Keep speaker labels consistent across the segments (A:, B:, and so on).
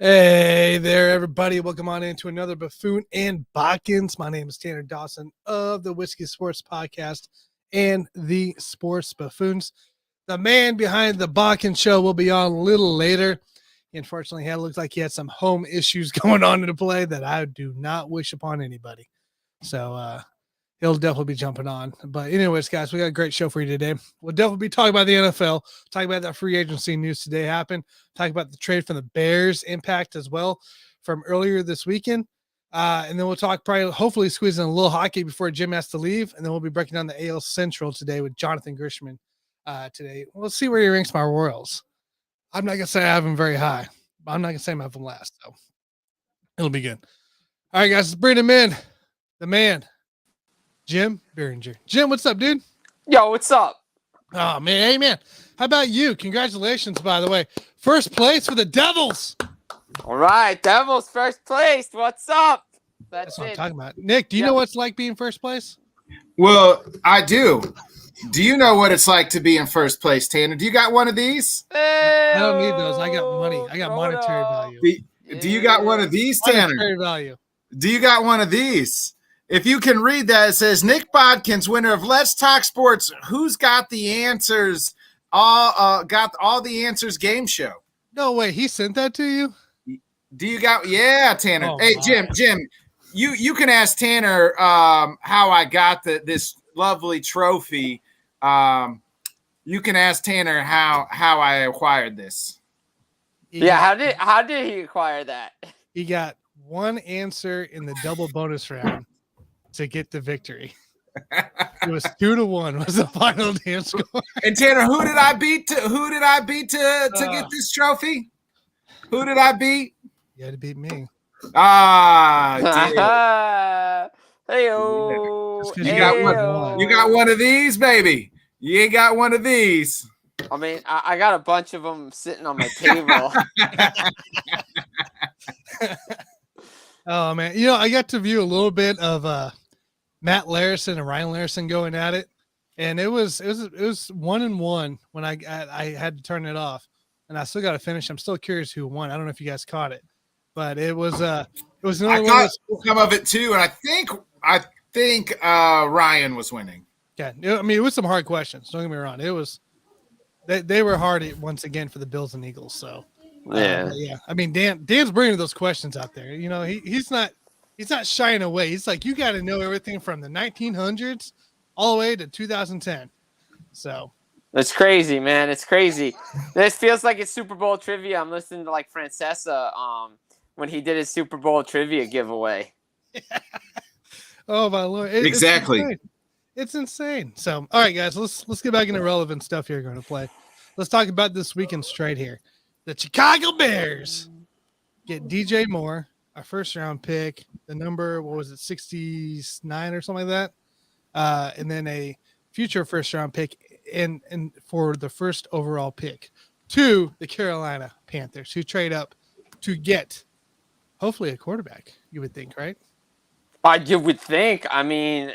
A: Hey there, everybody. Welcome on into another Buffoon and Botkins. My name is Tanner Dawson of the Whiskey Sports Podcast and the Sports Buffoons. The man behind the Botkins show will be on a little later. Unfortunately, it looks like he had some home issues going on in the play that I do not wish upon anybody. So he'll definitely be jumping on. But anyways, guys, we got a great show for you today. We'll definitely be talking about the NFL, talking about that free agency news today happened, talking about the trade from the Bears impact as well from earlier this weekend. And then we'll talk hopefully squeeze in a little hockey before Jim has to leave. And then we'll be breaking down the AL Central today with Jonathan Grishman today. We'll see where he ranks my Royals. I'm not going to say I have him very high, but I'm not going to say I have him last. So it'll be good. All right, guys, let's bring him in. The man, Jim Biringer. Jim, what's up, dude?
B: Yo, what's up?
A: Oh, man. Hey, man. How about you? Congratulations, by the way. First place for the Devils.
B: All right, Devils first place. What's up?
A: That's what I'm talking about. Nick, do you know what it's like being first place?
C: Well, I do. Do you know what it's like to be in first place, Tanner? Do you got one of these?
A: I don't need those. I got money. I got monetary value.
C: Do you got one of these, Tanner?
A: Monetary value.
C: Do you got one of these? If you can read that, it says, Nick Bodkins, winner of Let's Talk Sports. Who's got the answers? Got all the answers game show.
A: No way. He sent that to you?
C: Do you got? Yeah, Tanner.
A: Oh,
C: hey,
A: wow.
C: Jim. You can ask Tanner how I got this lovely trophy. You can ask Tanner how I acquired this.
B: How did he acquire that?
A: He got one answer in the double bonus round to get the victory. It was 2-1 was the final dance score.
C: And Tanner, who did I beat to get this trophy? Who did I beat?
A: You had to beat me.
B: Hey-o.
C: You got one of these, baby. You ain't got one of these.
B: I mean, I got a bunch of them sitting on my table.
A: Oh, man. You know, I got to view a little bit of Matt Larison and Ryan Larison going at it. And it was 1-1 when I had to turn it off. And I still got to finish. I'm still curious who won. I don't know if you guys caught it. But it was another
C: I caught some of it too, and I think Ryan was winning.
A: Yeah, I mean, it was some hard questions. Don't get me wrong. It was they were hard once again for the Bills and Eagles. So yeah. I mean, Dan's bringing those questions out there. You know, he's not shying away. He's like, you got to know everything from the 1900s all the way to 2010. So
B: it's crazy, man. It's crazy. This feels like it's Super Bowl trivia. I'm listening to like Francesa when he did his Super Bowl trivia giveaway.
A: Oh my Lord!
C: Exactly.
A: It's insane. So, all right, guys, let's get back into relevant stuff here. Going to play. Let's talk about this weekend's trade here. The Chicago Bears get DJ Moore, a first-round pick. The number, what was it, 69 or something like that, and then a future first-round pick, and for the first overall pick to the Carolina Panthers, who trade up to get hopefully a quarterback. You would think, right?
B: You would think. I mean,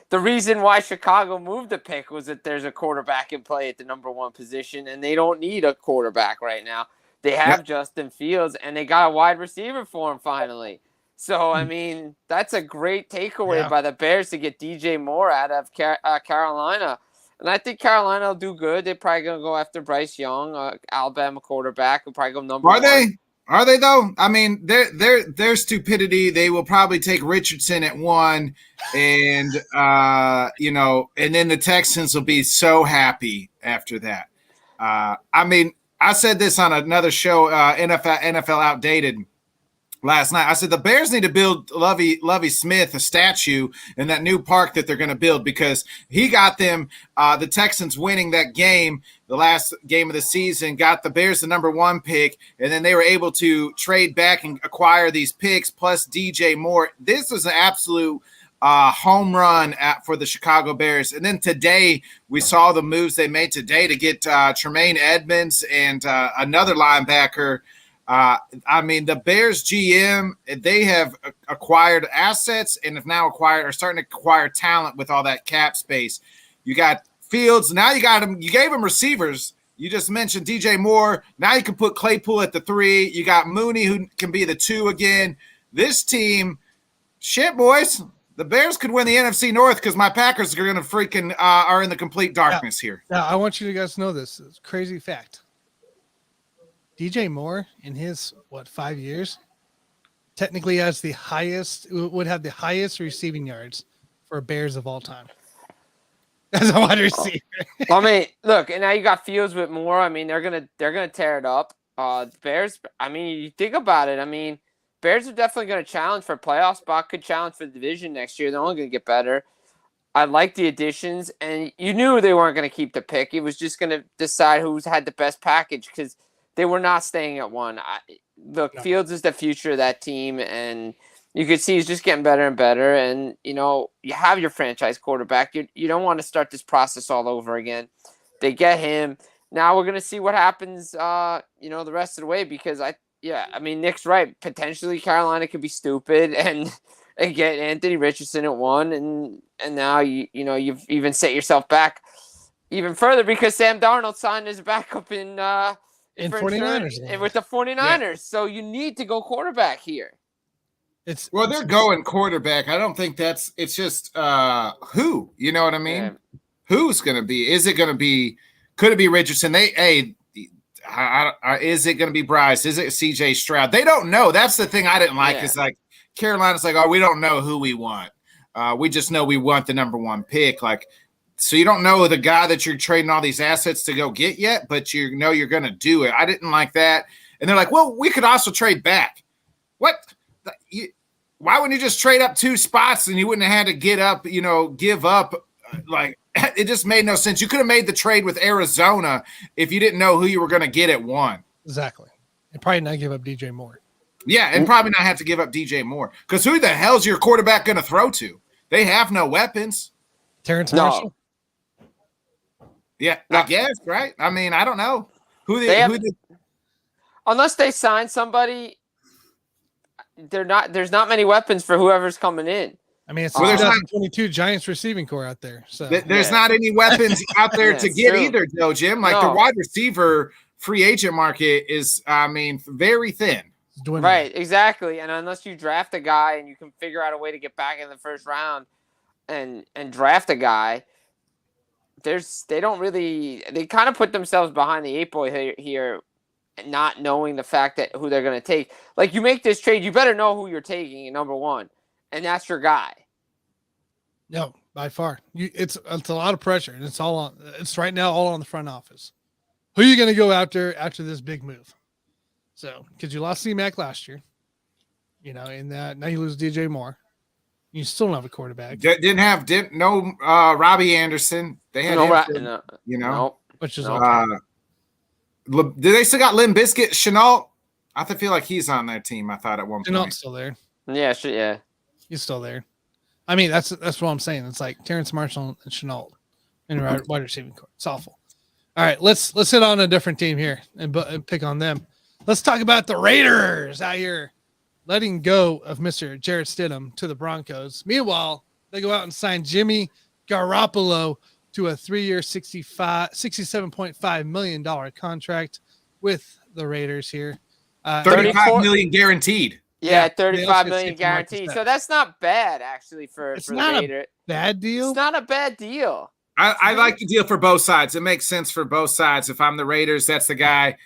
B: the reason why Chicago moved the pick was that there's a quarterback in play at the number one position, and they don't need a quarterback right now. They have Justin Fields, and they got a wide receiver for him finally. So, I mean, that's a great takeaway by the Bears to get DJ Moore out of Carolina. And I think Carolina will do good. They're probably going to go after Bryce Young, Alabama quarterback. Will probably go number one.
C: Are they though? I mean, their stupidity. They will probably take Richardson at 1, and and then the Texans will be so happy after that. I mean, I said this on another show, NFL Outdated, last night. I said the Bears need to build Lovie Smith a statue in that new park that they're going to build, because he got them the Texans winning that game, the last game of the season, got the Bears the number 1 pick, and then they were able to trade back and acquire these picks plus DJ Moore. This was an absolute home run for the Chicago Bears. And then today we saw the moves they made today to get Tremaine Edmonds and another linebacker. I mean, the Bears GM, they have acquired assets and have now are starting to acquire talent with all that cap space. You got Fields. Now you got him. You gave him receivers. You just mentioned DJ Moore. Now you can put Claypool at the 3. You got Mooney, who can be the 2 again. This team, shit, boys. The Bears could win the NFC North because my Packers are going to freaking are in the complete darkness here.
A: Now, I want you guys to know this. It's a crazy fact. DJ Moore, in his, 5 years, technically has would have the highest receiving yards for Bears of all time. As a wide receiver.
B: I mean, look, and now you got Fields with Moore. I mean, they're gonna tear it up. Bears. I mean, you think about it. I mean, Bears are definitely gonna challenge for a playoff spot. Could challenge for the division next year. They're only gonna get better. I like the additions, and you knew they weren't gonna keep the pick. It was just gonna decide who's had the best package because they were not staying at 1. Fields is the future of that team, and you could see he's just getting better and better. And, you have your franchise quarterback. You don't want to start this process all over again. They get him. Now we're going to see what happens, the rest of the way because, Nick's right. Potentially Carolina could be stupid and get Anthony Richardson at 1. And now, you've even set yourself back even further because Sam Darnold signed as a backup in
A: 49ers.
B: With the 49ers. Yeah. So you need to go quarterback here.
C: They're going quarterback. I don't think it's just who, you know what I mean? Yeah. Who's going to be? Is it going to be? Could it be Richardson? Is it going to be Bryce? Is it CJ Stroud? They don't know. That's the thing I didn't like. Is like Carolina's like, oh, we don't know who we want. We just know we want the number 1 pick. Like, so you don't know the guy that you're trading all these assets to go get yet, but you know you're going to do it. I didn't like that. And they're like, well, we could also trade back. What? Why wouldn't you just trade up 2 spots and you wouldn't have had to give up? Like, it just made no sense. You could have made the trade with Arizona if you didn't know who you were going to get at 1.
A: Exactly. And probably not give up DJ Moore.
C: Yeah, and probably not have to give up DJ Moore. Because who the hell's your quarterback going to throw to? They have no weapons.
A: Terrence Marshall?
C: Yeah, I guess, right? I mean, I don't know.
B: Unless they sign somebody – there's not many weapons for whoever's coming in.
A: I mean, it's 2022 Giants receiving core out there. So
C: there's not any weapons out there to get either, though, Jim. Like the wide receiver free agent market is, very thin.
B: Right, exactly. And unless you draft a guy and you can figure out a way to get back in the first round and draft a guy, they kind of put themselves behind the 8 ball here. Not knowing the fact that who they're going to take. Like, you make this trade, you better know who you're taking, number 1, and that's your guy.
A: No, by far. It's a lot of pressure, and it's right now all on the front office. Who are you going to go after this big move? So, because you lost C-Mac last year, in that now you lose DJ Moore. You still don't have a quarterback.
C: Didn't know Robbie Anderson. They had
A: which is
C: do they still got Limp Bizkit, Chenault? I feel like he's on that team. I thought at one point.
A: Chenault's still there.
B: Yeah,
A: he's still there. I mean, that's what I'm saying. It's like Terrence Marshall and Chenault in wide receiving court. It's awful. All right, let's hit on a different team here and pick on them. Let's talk about the Raiders out here letting go of Mr. Jarrett Stidham to the Broncos. Meanwhile, they go out and sign Jimmy Garoppolo to a 3-year, $67.5 million contract with the Raiders here.
C: $35 million guaranteed.
B: Yeah, $35 million guaranteed. So that's not bad, actually, for the Raiders.
A: Bad deal.
B: It's not a bad deal.
C: I like the deal for both sides. It makes sense for both sides. If I'm the Raiders, that's the guy.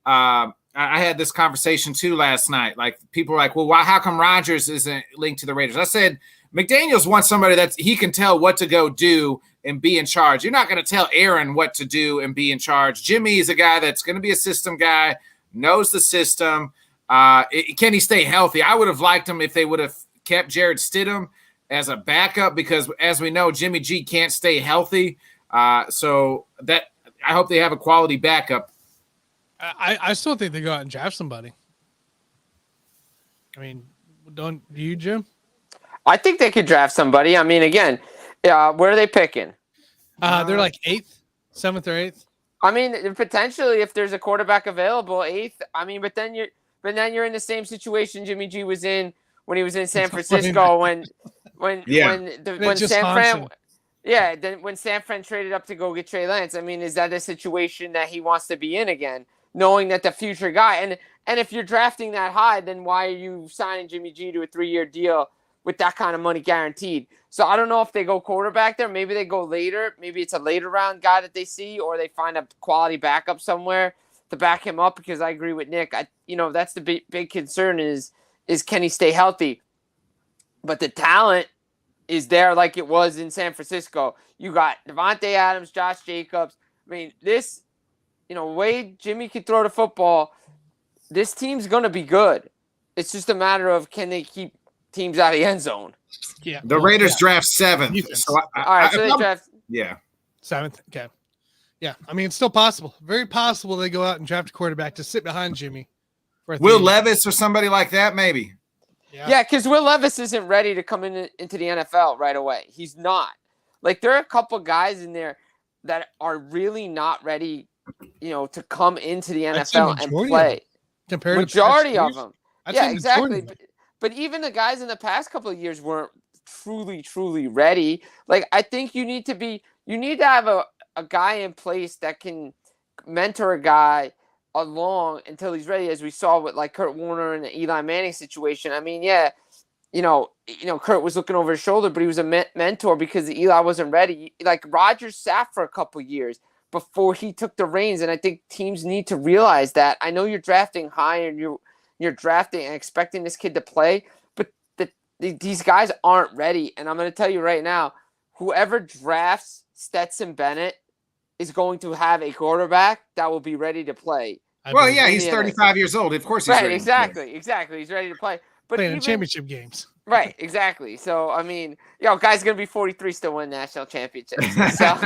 C: I had this conversation too last night. Like, people were like, well, how come Rodgers isn't linked to the Raiders? I said, McDaniels wants somebody that he can tell what to go do and be in charge. You're not going to tell Aaron what to do and be in charge. Jimmy is a guy that's going to be a system guy, knows the system. Can he stay healthy? I would have liked him if they would have kept Jarrett Stidham as a backup because, as we know, Jimmy G can't stay healthy. So that I hope they have a quality backup.
A: I still think they go out and draft somebody. I mean, don't you, Jim?
B: I think they could draft somebody. I mean, again, where are they picking?
A: They're like 8th, 7th or 8th.
B: I mean, potentially if there's a quarterback available, 8th. I mean, but then you're in the same situation Jimmy G was in when he was in San Francisco when San Fran Yeah, then when San Fran traded up to go get Trey Lance, I mean, is that a situation that he wants to be in again, knowing that the future guy and if you're drafting that high, then why are you signing Jimmy G to a 3-year deal with that kind of money guaranteed? So I don't know if they go quarterback there. Maybe they go later. Maybe it's a later round guy that they see, or they find a quality backup somewhere to back him up. Because I agree with Nick. That's the big concern is can he stay healthy? But the talent is there like it was in San Francisco. You got Devontae Adams, Josh Jacobs. I mean, this, way Jimmy can throw the football, this team's going to be good. It's just a matter of can they keep teams out of the end zone.
C: Yeah. The Raiders draft 7th. So
B: all right, so they draft.
C: Yeah.
A: 7th. Okay. Yeah. I mean, it's still possible. Very possible they go out and draft a quarterback to sit behind Jimmy.
C: Will Levis or somebody like that, maybe.
B: Yeah, because Will Levis isn't ready to come into the NFL right away. He's not. Like, there are a couple guys in there that are really not ready, to come into the NFL and play. Majority of them. Yeah, exactly. But even the guys in the past couple of years weren't truly, truly ready. Like, I think you need to have a guy in place that can mentor a guy along until he's ready, as we saw with like Kurt Warner and the Eli Manning situation. I mean, yeah, Kurt was looking over his shoulder, but he was a mentor because Eli wasn't ready. Like Rodgers sat for a couple years before he took the reins, and I think teams need to realize that. I know you're drafting high and you're drafting and expecting this kid to play, but these guys aren't ready. And I'm going to tell you right now, whoever drafts Stetson Bennett is going to have a quarterback that will be ready to play.
C: Well, yeah, he's 35 years old. Of course he's ready.
B: Exactly. He's ready to play. But
A: playing in championship games.
B: Right, exactly. So, I mean, guy's going to be 43 still win national championships. So.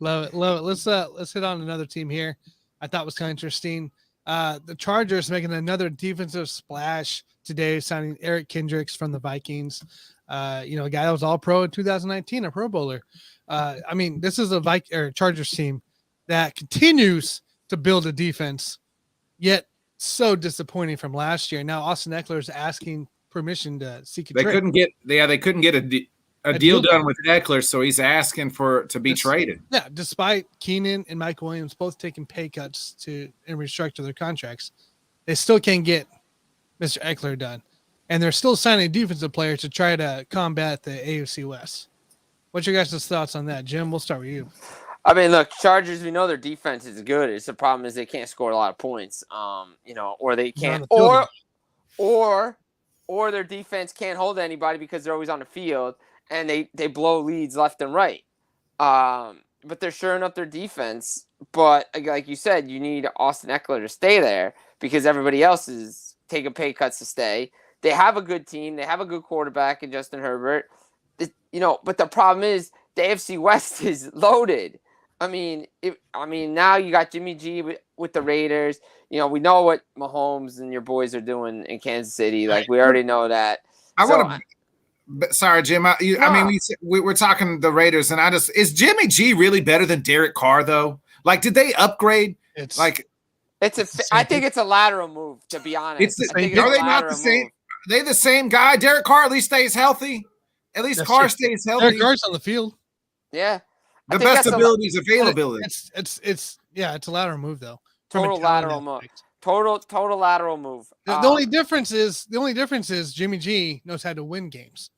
A: Love it. Let's hit on another team here. I thought was kind of interesting. The Chargers making another defensive splash today, signing Eric Kendricks from the Vikings. A guy that was all pro in 2019, a Pro Bowler. I mean, this is a Chargers team that continues to build a defense, yet so disappointing from last year. Now Austin Eckler is asking permission to seek a trade.
C: They couldn't get a deal done with Eckler, so he's asking to be traded. Yeah,
A: despite Keenan and Mike Williams both taking pay cuts and restructure their contracts, they still can't get Mr. Eckler done. And they're still signing defensive players to try to combat the AFC West. What's your guys' thoughts on that? Jim, we'll start with you.
B: I mean, look, Chargers, we know their defense is good. It's the problem is they can't score a lot of points, or they can't, or their defense can't hold anybody because they're always on the field and they blow leads left and right. But they're shoring up their defense. But like you said, you need Austin Eckler to stay there because everybody else is taking pay cuts to stay. They have a good team. They have a good quarterback in Justin Herbert. But the problem is the AFC West is loaded. I mean, now you got Jimmy G with the Raiders. We know what Mahomes and your boys are doing in Kansas City. Like, we already know that.
C: Sorry, Jim. I mean, we're talking the Raiders, and is Jimmy G really better than Derek Carr, though? Like, did they upgrade?
B: I think it's a lateral move, to be honest.
C: Are they not the same? Are they the same guy? Derek Carr at least stays healthy. At least Carr stays healthy.
A: Derek Carr's on the field.
B: Yeah.
C: The best ability is availability.
A: It's a lateral move though.
B: Total lateral move. Total lateral move.
A: The only difference is Jimmy G knows how to win games.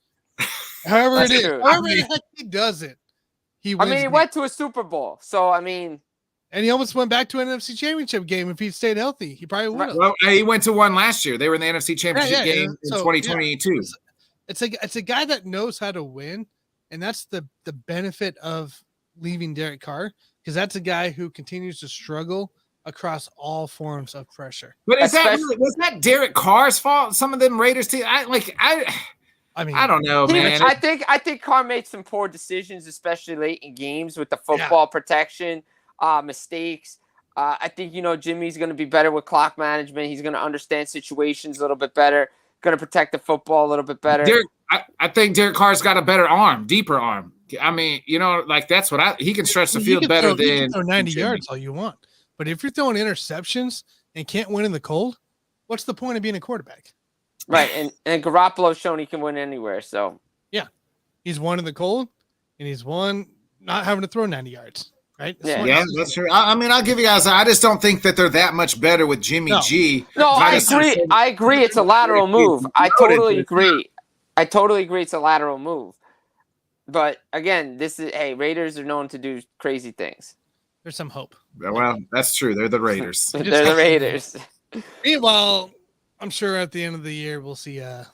A: However it is, however the heck he does it, he wins.
B: He went to a Super Bowl, so and
A: he almost went back to an NFC Championship game. If he stayed healthy, he probably would have.
C: Well, he went to one last year. They were in the NFC Championship game in 2022. Yeah.
A: It's a guy that knows how to win, and that's the benefit of leaving Derek Carr, because that's a guy who continues to struggle across all forms of pressure.
C: But was that Derek Carr's fault? Some of them Raiders team, I don't know, man.
B: I think Carr made some poor decisions, especially late in games with the football protection, mistakes. I think Jimmy's going to be better with clock management. He's going to understand situations a little bit better. Going to protect the football a little bit better.
C: I think Derek Carr's got a better arm, deeper arm. I mean, that's what he can stretch the field better than.
A: You can throw 90 yards all you want, but if you're throwing interceptions and can't win in the cold, what's the point of being a quarterback?
B: Right, and Garoppolo's shown he can win anywhere. So
A: yeah, He's won in the cold, and he's won not having to throw 90 yards. Right?
C: Yeah, that's true. I mean, I'll give you guys. I just don't think that they're that much better with Jimmy G.
B: No, I agree. I agree. It's a lateral move. I totally agree. It's a lateral move. But again, Raiders are known to do crazy things.
A: There's some hope.
C: Well, that's true. They're the Raiders.
B: They're the Raiders.
A: Meanwhile, I'm sure at the end of the year we'll see the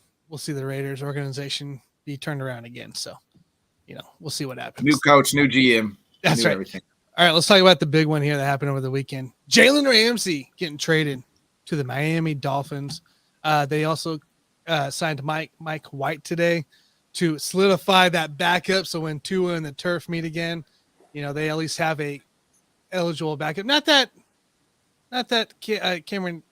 A: Raiders organization be turned around again. So, we'll see what happens.
C: New coach, new GM.
A: That's right. Everything. All right, let's talk about the big one here that happened over the weekend. Jalen Ramsey getting traded to the Miami Dolphins. They also signed Mike White today to solidify that backup. So when Tua and the turf meet again, they at least have a eligible backup. Not that Cameron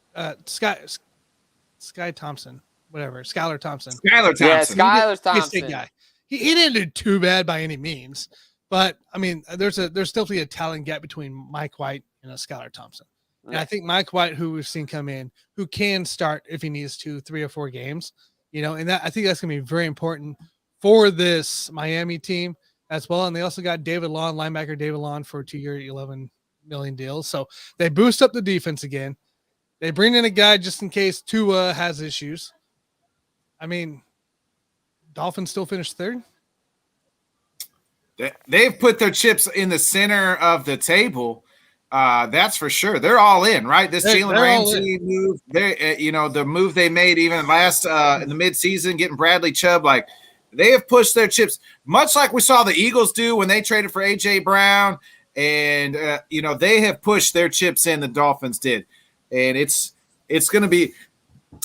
A: Sky Thompson, whatever, Skylar Thompson.
B: Yeah, Skylar Thompson.
A: Guy. He didn't do too bad by any means. But I mean, there's definitely a talent gap between Mike White and Skylar Thompson. And I think Mike White, who we've seen come in, who can start if he needs to 3 or 4 games, and that I think that's going to be very important for this Miami team as well. And they also got linebacker David Long for a 2-year, $11 million deal. So they boost up the defense again. They bring in a guy just in case Tua has issues. I mean, Dolphins still finished 3rd.
C: They've put their chips in the center of the table. That's for sure. They're all in, right? This Jalen Ramsey move, the move they made even last in the midseason, getting Bradley Chubb, like they have pushed their chips, much like we saw the Eagles do when they traded for A.J. Brown. And, they have pushed their chips in, the Dolphins did. And it's going to be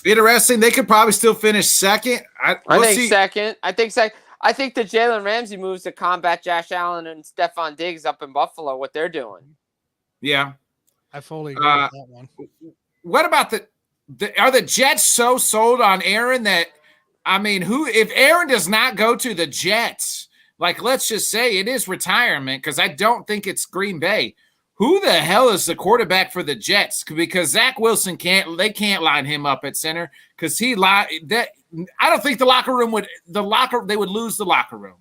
C: interesting. They could probably still finish second.
B: I think second. I think the Jalen Ramsey moves to combat Josh Allen and Stephon Diggs up in Buffalo, what they're doing.
C: Yeah.
A: I fully agree with that one.
C: What about are the Jets so sold on Aaron that, I mean, if Aaron does not go to the Jets, like let's just say it is retirement, because I don't think it's Green Bay. Who the hell is the quarterback for the Jets? Because Zach Wilson can't line him up at center because I don't think they would lose the locker room.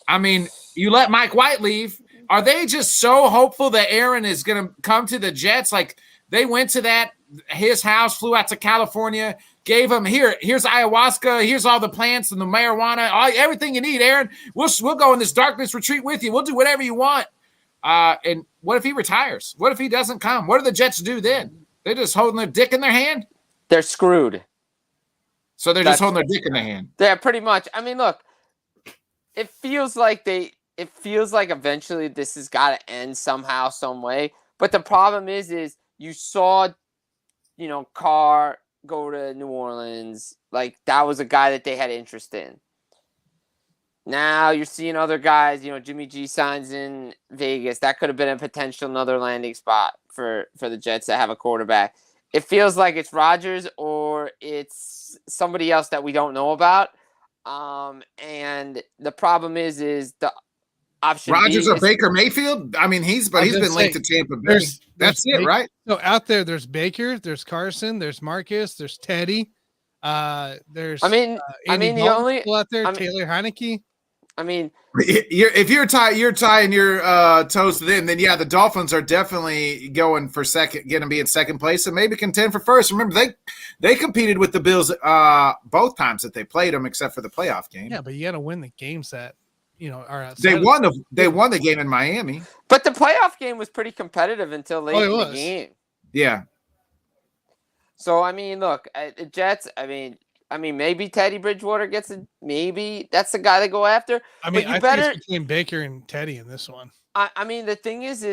C: I mean, you let Mike White leave. Are they just so hopeful that Aaron is going to come to the Jets? Like they went to his house, flew out to California, gave him here's ayahuasca, here's all the plants and the marijuana, everything you need, Aaron. We'll go in this darkness retreat with you. We'll do whatever you want. And what if he retires? What if he doesn't come? What do the Jets do then? They're just holding their dick in their hand?
B: They're screwed.
C: So they're just holding their dick in their hand.
B: Yeah, pretty much. I mean, look, it feels like eventually this has got to end somehow, some way. But the problem is you saw, Carr go to New Orleans. Like, that was a guy that they had interest in. Now you're seeing other guys, Jimmy G signs in Vegas. That could have been a potential another landing spot for the Jets that have a quarterback. It feels like it's Rodgers or it's somebody else that we don't know about. And the problem is the option
C: Rodgers or Baker Mayfield? I mean, he's been linked to Tampa Bay. That's it,
A: Baker,
C: right?
A: So out there's Baker, there's Carson, there's Marcus, there's Teddy. There's
B: the only
A: out there, Taylor Heineke.
B: I mean,
C: if you're tying your toes to them, then yeah, the Dolphins are definitely going for second, going to be in second place, and maybe contend for first. Remember, they competed with the Bills both times that they played them, except for the playoff game.
A: Yeah, but you got to win the games that are.
C: They won the game in Miami,
B: but the playoff game was pretty competitive until late in the game.
C: Yeah.
B: So I mean, look, the Jets. I mean, maybe Teddy Bridgewater gets it. Maybe that's the guy to go after.
A: I mean, I think it's between Baker and Teddy in this one.
B: I mean, the thing is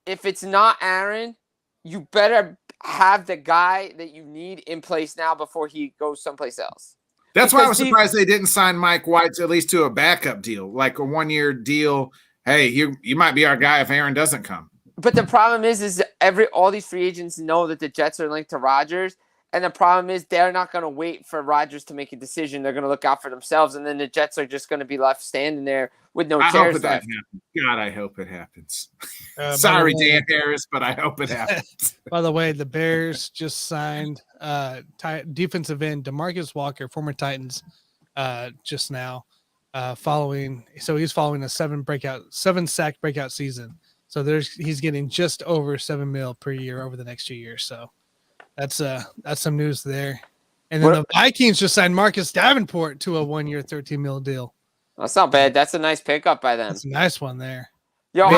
B: if it's not Aaron, you better have the guy that you need in place now before he goes someplace else.
C: That's why I was surprised they didn't sign Mike White at least to a backup deal, like a 1-year deal. Hey, you might be our guy if Aaron doesn't come.
B: But the problem is all these free agents know that the Jets are linked to Rodgers. And the problem is they're not going to wait for Rodgers to make a decision. They're going to look out for themselves, and then the Jets are just going to be left standing there with no chairs left.
C: God, I hope it happens. Sorry, Dan Harris, but I hope it happens.
A: By the way, the Bears just signed defensive end DeMarcus Walker, former Titans, just now He's following a 7-sack breakout season. So he's getting just over $7 million per year over the next 2 years. So that's some news there. And then the Vikings just signed Marcus Davenport to a 1-year, $13 million deal.
B: That's not bad. That's a nice pickup by them.
A: That's a nice one there.
B: Yo,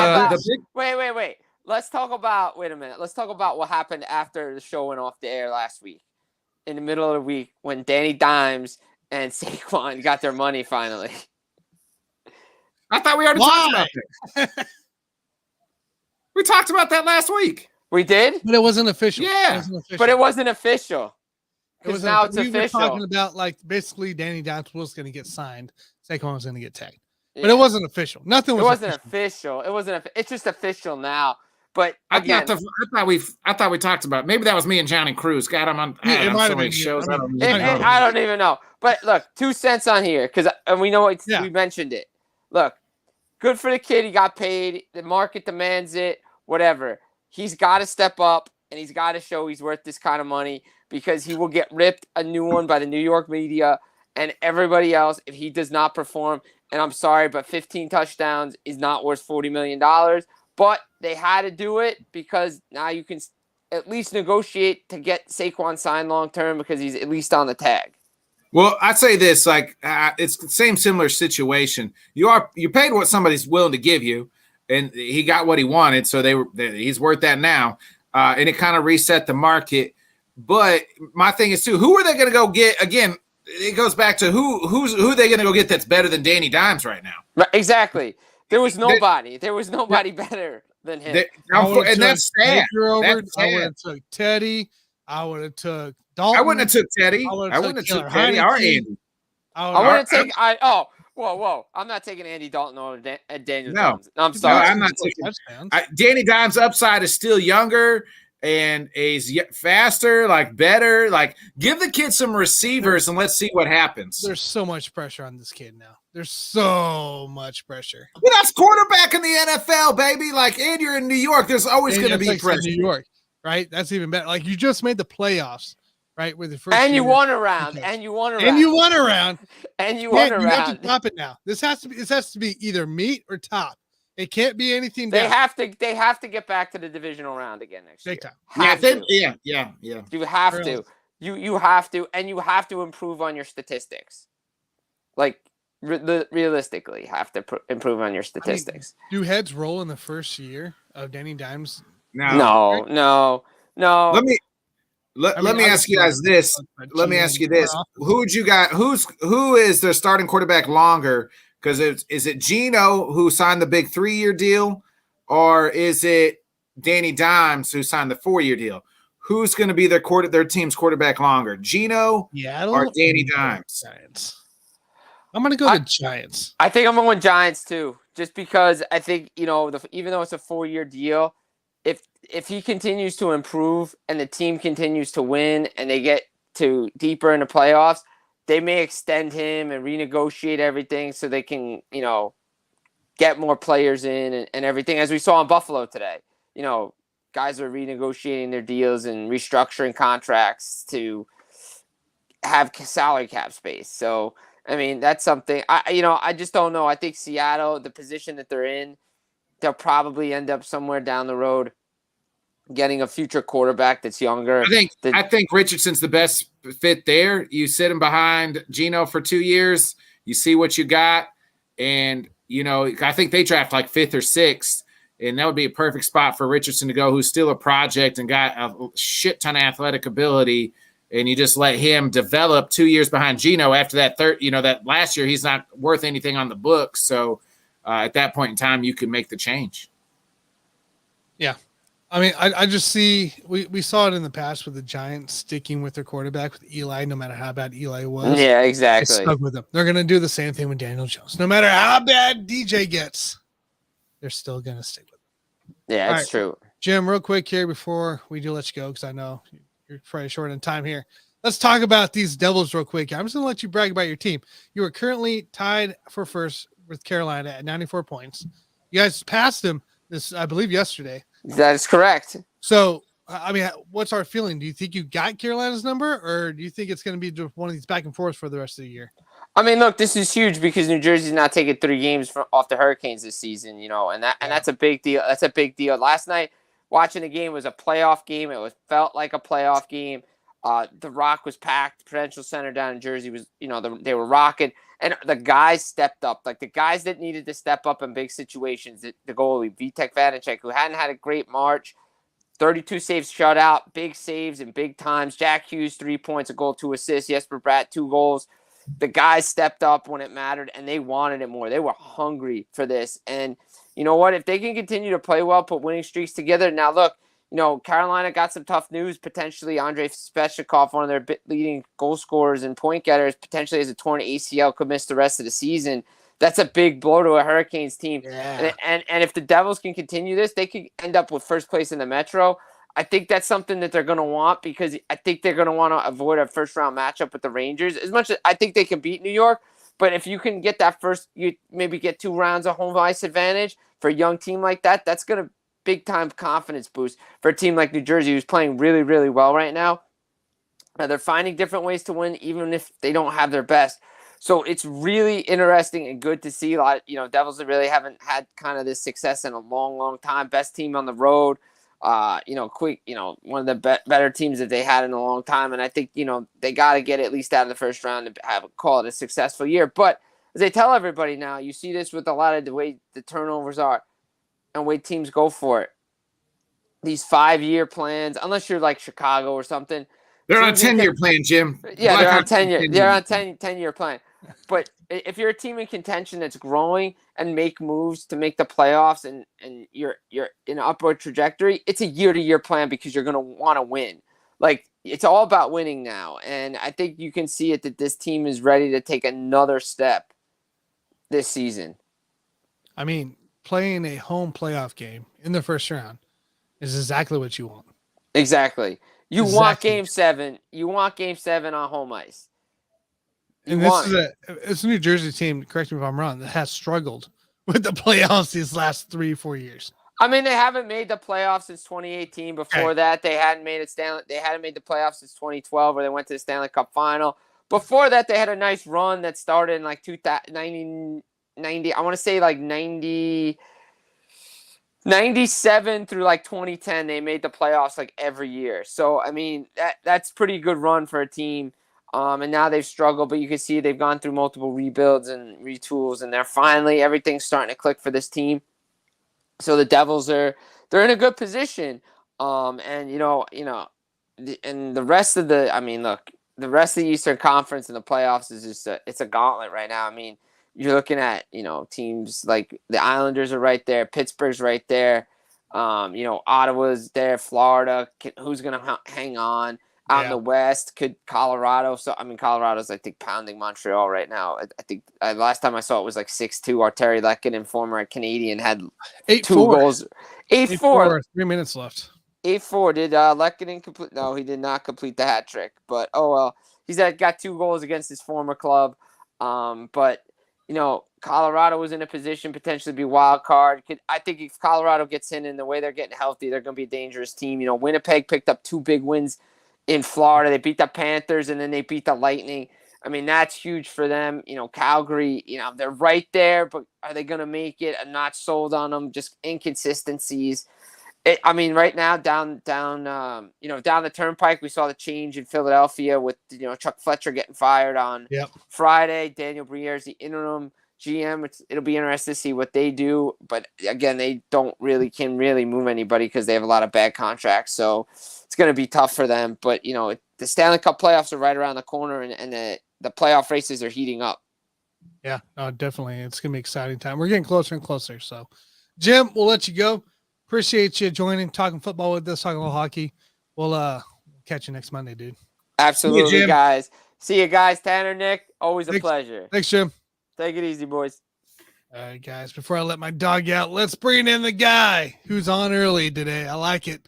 B: wait. Let's talk about what happened after the show went off the air last week. In the middle of the week when Danny Dimes and Saquon got their money finally.
C: I thought we already talked about that. We talked about that last week.
B: We did?
A: But it wasn't official.
C: Yeah.
B: But it wasn't official. Because now it's official.
A: We were talking about, like, basically Danny Dimes was going to get signed. Saquon was going to get tagged. Yeah. But it wasn't official. Nothing was
B: official. It wasn't. It's just official now. But again,
C: I thought we talked about it. Maybe that was me and Johnny Cruz. Got him on so many shows.
B: I don't even know. But look, 2 cents on here because we know we mentioned it. Look, good for the kid. He got paid. The market demands it. Whatever. He's got to step up and he's got to show he's worth this kind of money because he will get ripped a new one by the New York media and everybody else if he does not perform. And I'm sorry, but 15 touchdowns is not worth $40 million. But they had to do it because now you can at least negotiate to get Saquon signed long-term because he's at least on the tag.
C: Well, I'd say this, it's the same similar situation. You paid what somebody's willing to give you, and he got what he wanted, so he's worth that now. And it kind of reset the market. But my thing is, too, who are they going to go get? Again, it goes back to who are they going to go get that's better than Danny Dimes right now?
B: Right, exactly. There was nobody. There was nobody better than him.
C: And that's sad.
A: I would have took Teddy. I would have took Dalton.
C: I wouldn't have took Teddy. I wouldn't have took Teddy or Andy.
B: I wouldn't take. Whoa! I'm not taking Andy Dalton or Daniel Jones. No, I'm sorry.
C: No, I'm not taking. Danny Dimes' upside is still younger. And he's faster, better. Give the kid some receivers and let's see what happens.
A: There's so much pressure on this kid now. There's so much pressure.
C: Well, that's quarterback in the NFL, baby. And you're in New York. There's always going to be pressure.
A: New York, right? That's even better. You just made the playoffs, right? With the first
B: and you won a round.
A: You won a round.
B: You have
A: to top it now. This has to be either meet or top. It can't be anything.
B: They have to get back to the divisional round again next year.
A: Big time.
C: Yeah.
B: You have to. You have to, and you have to improve on your statistics. Realistically, have to improve on your statistics.
A: Do heads roll in the first year of Danny Dimes?
B: No.
C: Let me ask you guys this. Let me ask you this: who would you got? Who is their starting quarterback longer? Because is it Geno who signed the big 3-year deal, or is it Danny Dimes who signed the 4-year deal? Who's going to be their team's quarterback longer, Geno or Danny Dimes?
A: Giants. I'm going to go to Giants.
B: I think I'm going Giants too, just because I think even though it's a 4-year deal, if he continues to improve and the team continues to win and they get to deeper in the playoffs, they may extend him and renegotiate everything so they can, get more players in and everything. As we saw in Buffalo today, guys are renegotiating their deals and restructuring contracts to have salary cap space. So, I mean, that's something I just don't know. I think Seattle, the position that they're in, they'll probably end up somewhere down the road getting a future quarterback that's younger.
C: I think Richardson's the best fit there. You sit him behind Geno for 2 years. You see what you got. And, I think they draft 5th or 6th. And that would be a perfect spot for Richardson to go, who's still a project and got a shit ton of athletic ability. And you just let him develop 2 years behind Geno. After that that last year, he's not worth anything on the books. So at that point in time, you can make the change.
A: Yeah. I mean, I just see we saw it in the past with the Giants sticking with their quarterback with Eli, no matter how bad Eli was.
B: Yeah, exactly.
A: They stuck with him. They're going to do the same thing with Daniel Jones. No matter how bad DJ gets, they're still going to stick with him.
B: Yeah, that's true.
A: Jim, real quick here before we do let you go, because I know you're probably short on time here. Let's talk about these Devils real quick. I'm just going to let you brag about your team. You are currently tied for first with Carolina at 94 points. You guys passed them I believe, yesterday.
B: That is correct.
A: So, I mean, what's our feeling? Do you think you got Carolina's number, or do you think it's going to be just one of these back and forth for the rest of the year?
B: I mean, look, this is huge because New Jersey's not taking 3 games off the Hurricanes this season, and that's a big deal. That's a big deal. Last night, watching the game was a playoff game. It felt like a playoff game. The Rock was packed. Prudential Center down in Jersey was, they were rocking, and the guys stepped up. Like the guys that needed to step up in big situations. The goalie Vitek Vanacek, who hadn't had a great March, 32 saves shutout, big saves in big times. Jack Hughes 3 points, a goal, 2 assists. Jesper Bratt 2 goals. The guys stepped up when it mattered, and they wanted it more. They were hungry for this. And you know what? If they can continue to play well, put winning streaks together. Now, look, Carolina got some tough news. Potentially, Andrei Svechnikov, one of their leading goal scorers and point getters, potentially has a torn ACL, could miss the rest of the season. That's a big blow to a Hurricanes team.
A: Yeah.
B: And if the Devils can continue this, they could end up with first place in the Metro. I think that's something that they're going to want because I think they're going to want to avoid a first-round matchup with the Rangers. As much as I think they can beat New York, but if you can get that you maybe get 2 rounds of home ice advantage for a young team like that, that's going to big-time confidence boost for a team like New Jersey who's playing really, really well right now. They're finding different ways to win even if they don't have their best. So it's really interesting and good to see a lot. Devils really haven't had kind of this success in a long, long time. Best team on the road. One of the better teams that they had in a long time. And I think, they got to get at least out of the first round to call it a successful year. But as I tell everybody now, you see this with a lot of the way the turnovers are and way teams go for it. These 5-year plans, unless you're like Chicago or something.
C: They're on a 10-year plan, Jim.
B: Yeah, they're on 10-year. They're on 10-year plan. But if you're a team in contention that's growing and make moves to make the playoffs and you're in an upward trajectory, it's a year-to-year plan because you're going to want to win. Like, it's all about winning now. And I think you can see it that this team is ready to take another step this season.
A: I mean, playing a home playoff game in the first round is exactly what you want.
B: Exactly. You want Game 7. You want Game 7 on home ice.
A: And it's a New Jersey team, correct me if I'm wrong, that has struggled with the playoffs these last 3-4 years.
B: I mean, they haven't made the playoffs since 2018. Before that, they hadn't made the playoffs since 2012, where they went to the Stanley Cup final. Before that, they had a nice run that started in like 90. I want to say like 97 through like 2010. They made the playoffs like every year. So I mean, that's pretty good run for a team. And now they've struggled, but you can see they've gone through multiple rebuilds and retools, and everything's starting to click for this team. So the Devils they're in a good position. And and the rest of the rest of the Eastern Conference and the playoffs is just it's a gauntlet right now. I mean, you're looking at, teams like the Islanders are right there, Pittsburgh's right there. Ottawa's there, Florida, who's going to hang on? Out in the West, could Colorado. So, Colorado's, I think, pounding Montreal right now. I think last time I saw it was like 6-2. Arturi Lehkonen, former Canadian, had 2 goals. 8-4.
A: 3 minutes left.
B: 8-4. Did Lehkonen complete? No, he did not complete the hat trick. But, oh, well. He's got 2 goals against his former club. But, Colorado was in a position potentially to be wild card. I think if Colorado gets in the way they're getting healthy, they're going to be a dangerous team. Winnipeg picked up 2 big wins in Florida. They beat the Panthers and then they beat the Lightning. I mean, that's huge for them. Calgary, they're right there, but are they going to make it? I'm not sold on them. Just inconsistencies. Right now down the turnpike, we saw the change in Philadelphia with, Chuck Fletcher getting fired on Friday. Daniel Briere is the interim GM. It'll be interesting to see what they do. But again, they can't really move anybody because they have a lot of bad contracts. So it's going to be tough for them. But, the Stanley Cup playoffs are right around the corner and the playoff races are heating up.
A: Yeah, no, definitely. It's going to be an exciting time. We're getting closer and closer. So, Jim, we'll let you go. Appreciate you joining, talking football with us, talking a little hockey. We'll catch you next Monday, dude.
B: Absolutely, guys. See you guys. Tanner, Nick, always a pleasure.
A: Thanks, Jim.
B: Take it easy, boys.
A: All right, guys, before I let my dog out, let's bring in the guy who's on early today. I like it.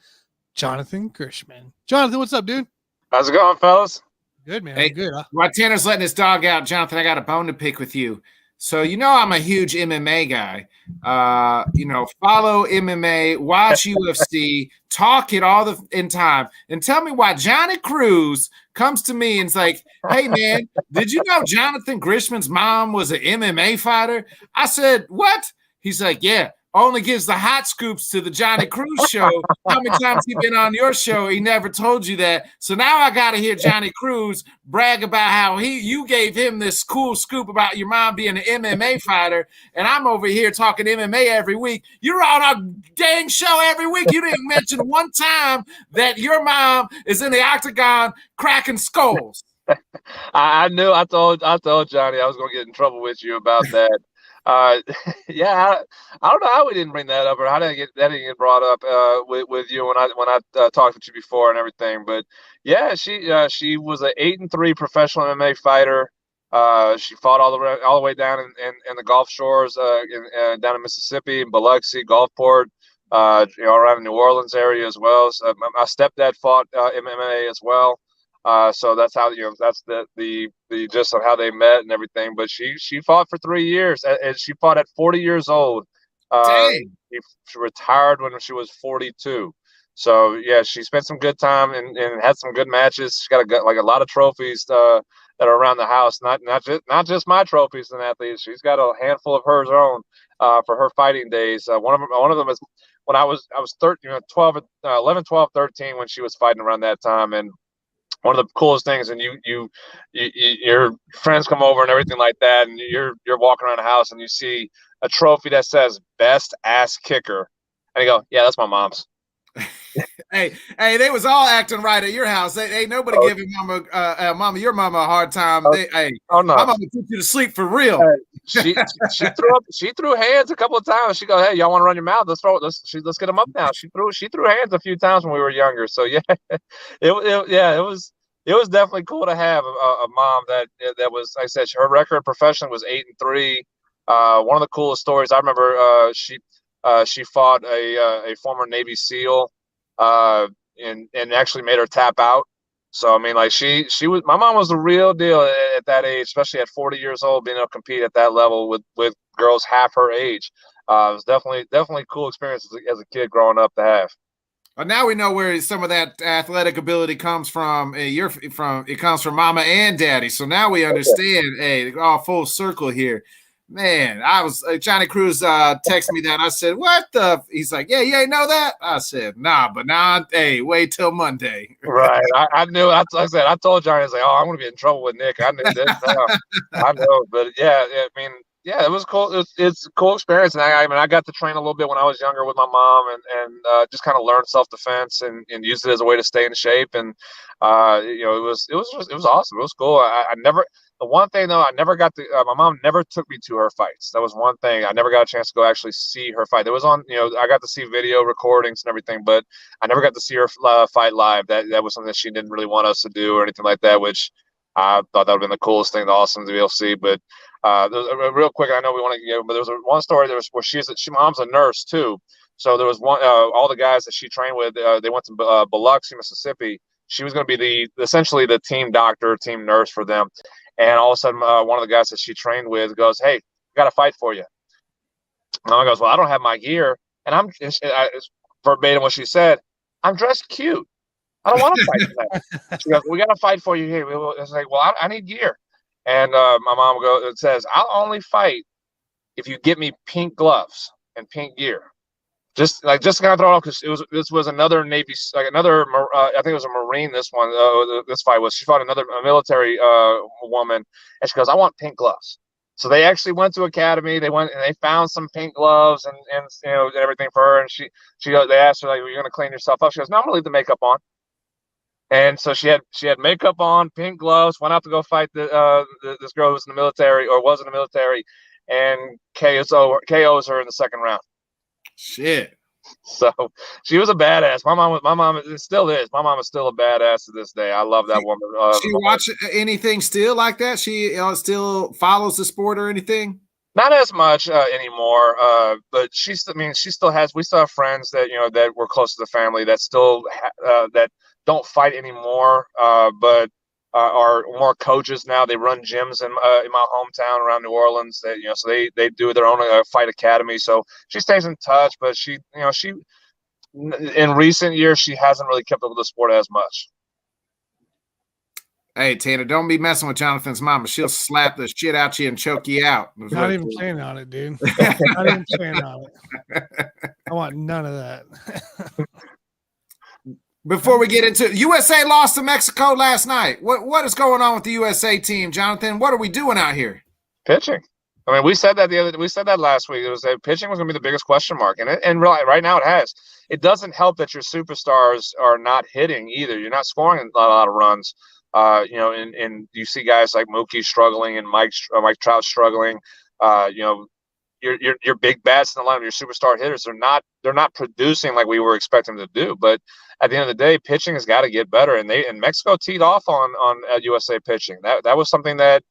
A: Jonathan Grishman. Jonathan, what's up, dude?
D: How's it going, fellas?
A: Good, man.
C: Hey,
A: good.
C: While Tanner's letting his dog out, Jonathan, I got a bone to pick with you. So I'm a huge MMA guy. Follow MMA, watch UFC, talk it all in time, and tell me why Johnny Cruz comes to me and is like, "Hey man, did you know Jonathan Grishman's mom was an MMA fighter?" I said, "What?" He's like, "Yeah." Only gives the hot scoops to the Johnny Cruz show. How many times he been on your show? He never told you that. So now I got to hear Johnny Cruz brag about how you gave him this cool scoop about your mom being an MMA fighter, and I'm over here talking MMA every week. You're on a dang show every week. You didn't mention one time that your mom is in the octagon cracking skulls.
D: I knew. I told Johnny I was going to get in trouble with you about that. Yeah, I don't know how we didn't bring that up, or how did that didn't get brought up with you when I talked with you before and everything. But yeah, she was an 8-3 professional MMA fighter. She fought all the way down in the Gulf Shores, down in Mississippi, in Biloxi, Gulfport, around the New Orleans area as well. So my stepdad fought MMA as well. So that's how that's the gist of how they met and everything. But she fought for 3 years, and she fought at 40 years old. She retired when she was 42. So yeah, she spent some good time and had some good matches. She got a lot of trophies that are around the house. Not just my trophies and athletes. She's got a handful of her own for her fighting days. One of them is when I was 13, 11, 12, 13 when she was fighting around that time. And one of the coolest things, and your friends come over and everything like that, and you're walking around the house and you see a trophy that says "Best Ass Kicker," and you go, "Yeah, that's my mom's."
C: Hey, they was all acting right at your house. Ain't nobody giving your mama a hard time.
D: No.
C: My mama put you to sleep for real.
D: She threw hands a couple of times. She goes, "Hey, y'all want to run your mouth? Let's get them up now." She threw hands a few times when we were younger. So yeah, it was definitely cool to have a mom that was, like I said, her record professionally was 8-3. One of the coolest stories I remember, she fought a former Navy SEAL, and actually made her tap out. So I mean, like she was, my mom was the real deal at that age, especially at 40 years old, being able to compete at that level with girls half her age. It was definitely a cool experience as a kid growing up to have.
C: Well, now we know where some of that athletic ability comes from. It comes from mama and daddy. So now we understand. Hey, all full circle here. Man, I was Johnny Cruz texted me that. I said, "What the?" He's like, "Yeah, you ain't know that." I said, "Nah, but now, hey, wait till Monday."
D: Right. I knew. Like I said, I told Johnny, I was like, "Oh, I'm gonna be in trouble with Nick." I knew this. I know, but yeah, I mean, yeah, it was cool. It's a cool experience, and I got to train a little bit when I was younger with my mom, and just kind of learn self defense and use it as a way to stay in shape. And it was awesome. It was cool. The one thing though, I never got to. My mom never took me to her fights. That was one thing. I never got a chance to go actually see her fight. It was on. I got to see video recordings and everything, but I never got to see her fight live. That was something that she didn't really want us to do or anything like that. Which I thought that would have been the coolest thing, awesome to be able to see. But real quick, I know we want to get, but there was one story where mom's a nurse too. So there was one. All the guys that she trained with, they went to Biloxi, Mississippi. She was going to be essentially the team doctor, team nurse for them. And all of a sudden, one of the guys that she trained with goes, "Hey, got a fight for you." And I goes, "Well, I don't have my gear." And it's verbatim what she said. "I'm dressed cute. I don't want to fight tonight." She goes, "We got to fight for you here." It's like, "Well, I need gear." And my mom says, "I'll only fight if you get me pink gloves and pink gear." Just kind of throw it off because this was another Navy, I think it was a Marine. This fight was, she fought a military woman, and she goes, "I want pink gloves." So they actually went to academy. They went and they found some pink gloves and everything for her. And they asked her, like, "You're gonna clean yourself up?" She goes, "No, I'm gonna leave the makeup on." And so she had makeup on, pink gloves, went out to go fight this girl who was in the military or was in the military, and KOs her in the second round.
C: Shit.
D: So she was a badass. My mom still is. My mom is still a badass to this day. I love that woman.
C: She watch anything still like that? She still follows the sport or anything?
D: Not as much anymore. But she still has. We still have friends that that were close to the family that still that don't fight anymore. But are more coaches now. They run gyms in my hometown around New Orleans. So they do their own fight academy. So she stays in touch, but she in recent years she hasn't really kept up with the sport as much.
C: Hey, Tanner, don't be messing with Jonathan's mama. She'll slap the shit out you and choke you out.
A: Not even saying on it, dude. Not even saying on it. I want none of that.
C: Before we get into USA lost to Mexico last night. What is going on with the USA team, Jonathan? What are we doing out here?
D: Pitching. I mean, we said that last week. It was that pitching was going to be the biggest question mark, and really, right now it has. It doesn't help that your superstars are not hitting either. You're not scoring a lot of runs. And you see guys like Mookie struggling and Mike Trout struggling. Your big bats in the lineup, your superstar hitters, they're not producing like we were expecting them to do. But at the end of the day, pitching has got to get better. And Mexico teed off on USA pitching. That was something that.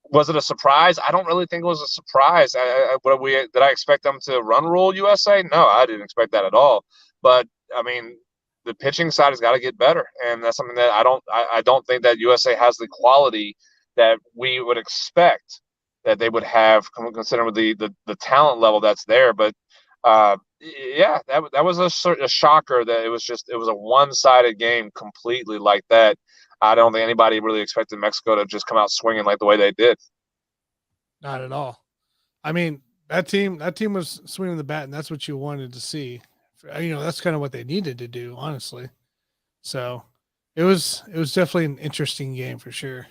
D: Was it a surprise? I don't really think it was a surprise. Did I expect them to run rule USA? No, I didn't expect that at all. But I mean, the pitching side has got to get better, and that's something that I don't think that USA has the quality that we would expect that they would have, considering the talent level that's there. But that was a shocker that it was a one-sided game completely like that. I don't think anybody really expected Mexico to just come out swinging like the way they did.
A: Not at all. I mean, that team was swinging the bat, and that's what you wanted to see. That's kind of what they needed to do, honestly. So it was definitely an interesting game for sure.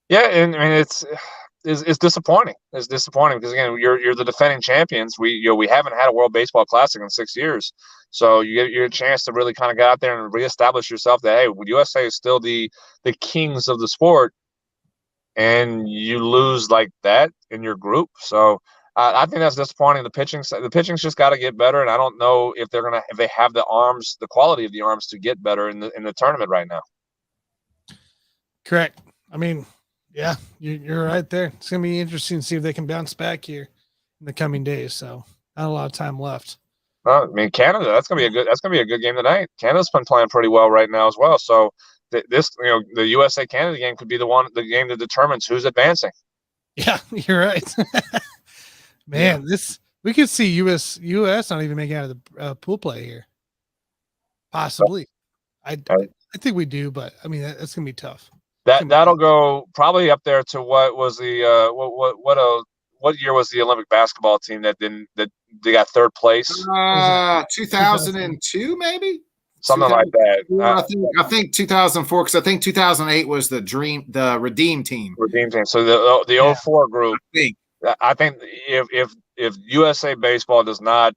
D: Yeah, and I mean it's disappointing. It's disappointing because again, you're the defending champions. We haven't had a World Baseball Classic in 6 years, so you get a chance to really kind of get out there and reestablish yourself that hey, USA is still the kings of the sport, and you lose like that in your group. So I think that's disappointing. The pitching's just got to get better, and I don't know if they have the arms, the quality of the arms to get better in the tournament right now.
A: Correct. I mean. Yeah, you're right there. It's going to be interesting to see if they can bounce back here in the coming days. So not a lot of time left.
D: Well, I mean, Canada, that's going to be a good game tonight. Canada's been playing pretty well right now as well. So the USA Canada game could be the game that determines who's advancing.
A: Yeah, you're right. Man, we could see US not even making out of the pool play here. Possibly. I think we do, but I mean that's going to be tough.
D: That'll go probably up there to what was the what year was the Olympic basketball team that they got third place?
C: 2002 maybe,
D: something like that.
C: I think 2004 because I think 2008 was the Redeem team.
D: So the 04 group. I think if USA baseball does not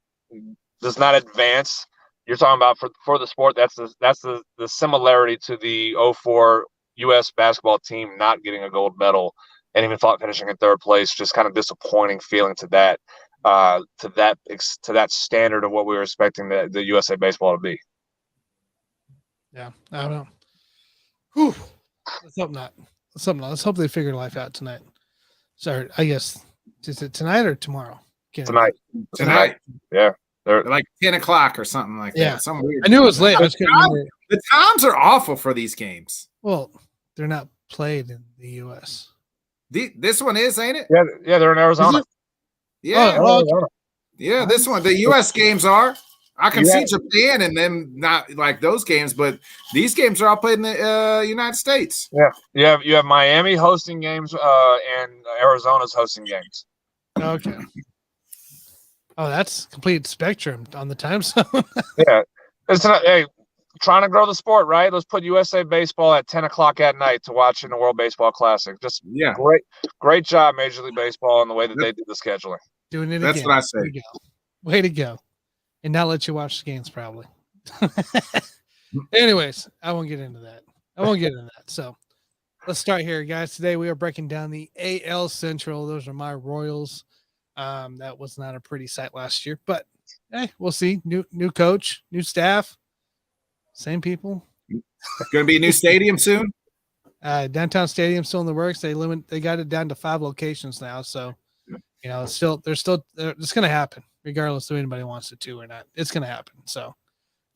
D: advance, you're talking about for the sport. That's the similarity to the 04 U.S. basketball team not getting a gold medal and even finishing in third place. Just kind of disappointing feeling to that standard of what we were expecting the USA baseball to be.
A: Yeah, I don't know. Whew. Let's hope not. Let's hope they figure life out tonight. Sorry, I guess is it tonight or tomorrow?
D: Tonight. Yeah.
C: They're like 10 o'clock or something like that.
A: Yeah.
C: Some weird.
A: I knew it was late.
C: The times are awful for these games.
A: Well, they're not played in the U.S.
C: This one is, ain't it?
D: Yeah, they're in Arizona.
C: Yeah, yeah. This one, the U.S. games are. I can see Japan and them not like those games, but these games are all played in the United States.
D: Yeah, you have Miami hosting games, and Arizona's hosting games.
A: Okay. Oh, that's complete spectrum on the time zone.
D: Yeah, hey, trying to grow the sport, right? Let's put USA baseball at 10 o'clock at night to watch in the World Baseball Classic. Just great job, Major League Baseball, in the way that they did the scheduling.
A: Doing it
C: That's
A: again.
C: what I say.
A: Way to go. And not let you watch the games, probably. Anyways, I won't get into that. So let's start here, guys. Today we are breaking down the AL Central. Those are my Royals. That was not a pretty sight last year, but hey, we'll see. New coach, new staff, same people.
C: Going to be a new stadium soon.
A: Downtown stadium still in the works. They got it down to 5 locations now, so it's going to happen, regardless if anybody wants it to or not. It's going to happen. So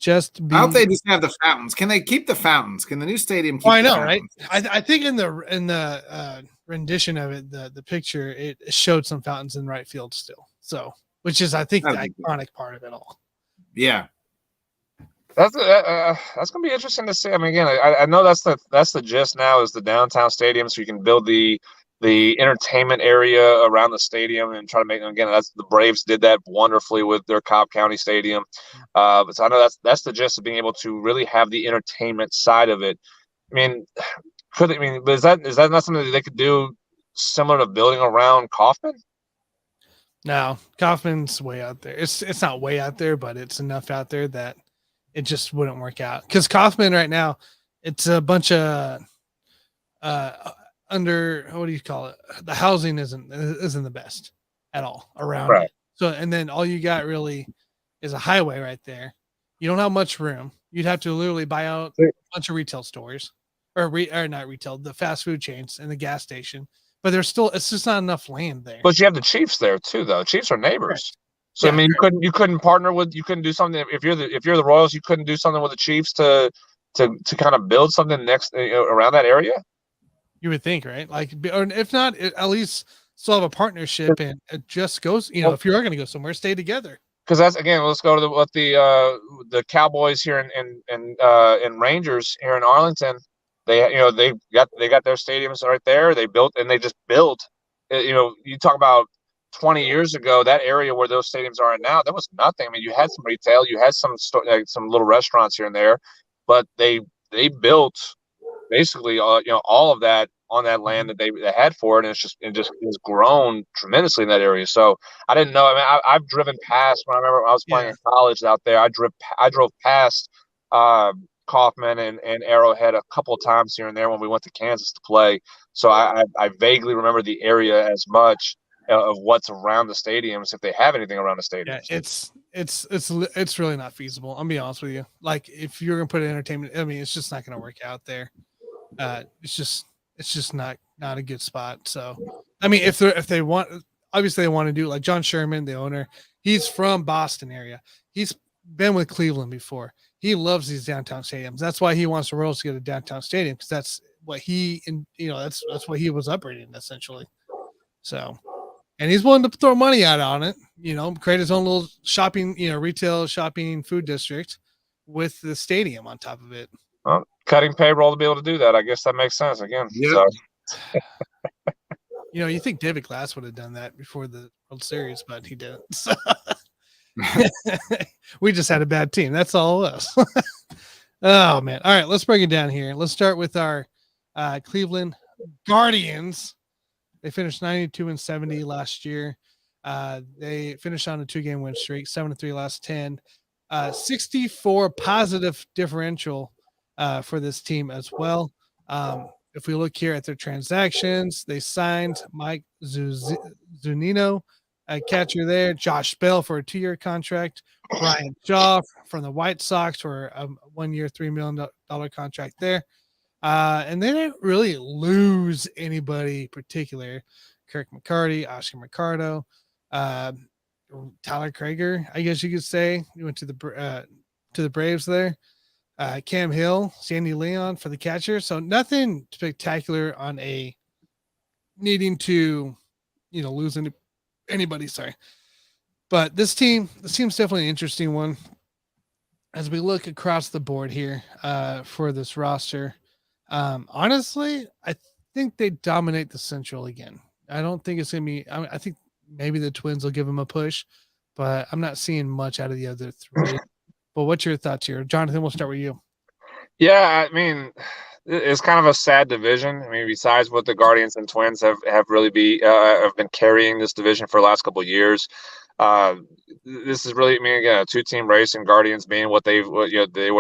A: just be.
C: I hope they just have the fountains. Can they keep the fountains? Can the new stadium keep
A: I
C: the
A: know, right?
C: fountains?
A: I think in the rendition of it, the picture, it showed some fountains in right field still. So, which is I think the iconic part of it all.
C: Yeah.
D: That's gonna be interesting to see. I mean, again, I know that's the gist now is the downtown stadium, so you can build the entertainment area around the stadium and try to make them again. That's the Braves did that wonderfully with their Cobb County Stadium. But so I know that's the gist of being able to really have the entertainment side of it. I mean, but is that not something that they could do similar to building around Kauffman?
A: No, Kaufman's way out there. It's not way out there, but it's enough out there that it just wouldn't work out. Because Kauffman right now, it's a bunch of under what do you call it? The housing isn't the best at all around it. So and then all you got really is a highway right there. You don't have much room. You'd have to literally buy out a bunch of retail stores or not retail, the fast food chains and the gas station. But it's just not enough land there.
D: But you have the Chiefs there too, though. Chiefs are neighbors.
A: Right.
D: So yeah, I mean, you couldn't partner with, you couldn't do something if you're the Royals, you couldn't do something with the Chiefs to kind of build something next around that area.
A: You would think, right? Like, or if not, at least still have a partnership and it just goes. If you are going to go somewhere, stay together.
D: Because that's again, let's go to the Cowboys here in Rangers here in Arlington. They got their stadiums right there. They built and they just built. You talk about 20 years ago, that area where those stadiums are now, there was nothing. I mean, you had some retail, you had some some little restaurants here and there, but they built basically all of that on that land that they had for it, and it just has grown tremendously in that area. So I didn't know. I mean, I've driven past when I remember when I was playing in college out there. I drove past Kauffman and Arrowhead a couple of times here and there when we went to Kansas to play. So I vaguely remember the area as much of what's around the stadiums, if they have anything around the stadiums.
A: Yeah, it's really not feasible. I'm be honest with you. Like if you're gonna put entertainment, I mean, it's just not gonna work out there. It's just not a good spot. So, I mean, if they want, obviously they want to do like John Sherman, the owner. He's from Boston area. He's been with Cleveland before. He loves these downtown stadiums. That's why he wants the Royals to get a downtown stadium because that's what that's what he was operating essentially. So, and he's willing to throw money out on it. Create his own little shopping, retail shopping food district with the stadium on top of it.
D: Well, cutting payroll to be able to do that, I guess that makes sense again.
C: Yep.
D: So.
A: You think David Glass would have done that before the World Series, but he didn't. So. We just had a bad team. That's all it was. Oh man. All right, let's break it down here. Let's start with our Cleveland Guardians. They finished 92-70 last year. They finished on a 2-game win streak, 7-3 last 10. 64 positive differential for this team as well. If we look here at their transactions, they signed Mike Zunino, a catcher there, Josh Bell for a 2-year contract, Brian Shaw from the White Sox for a 1-year, $3 million contract there. And they didn't really lose anybody particular. Kirk McCarty, Oscar Mercado, Tyler Krager, I guess you could say. He went to the Braves there. Cam Hill, Sandy Leon for the catcher. So nothing spectacular on a needing to, lose anybody. Sorry. But this team's definitely an interesting one. As we look across the board here for this roster, honestly, I think they dominate the Central again. I don't think it's going to be, I think maybe the Twins will give them a push, but I'm not seeing much out of the other three. But what's your thoughts here? Jonathan, we'll start with you.
D: Yeah, I mean, it's kind of a sad division. I mean, besides what the Guardians and Twins have really have been carrying this division for the last couple of years. This is really, I mean, again, a 2-team race, and Guardians being they were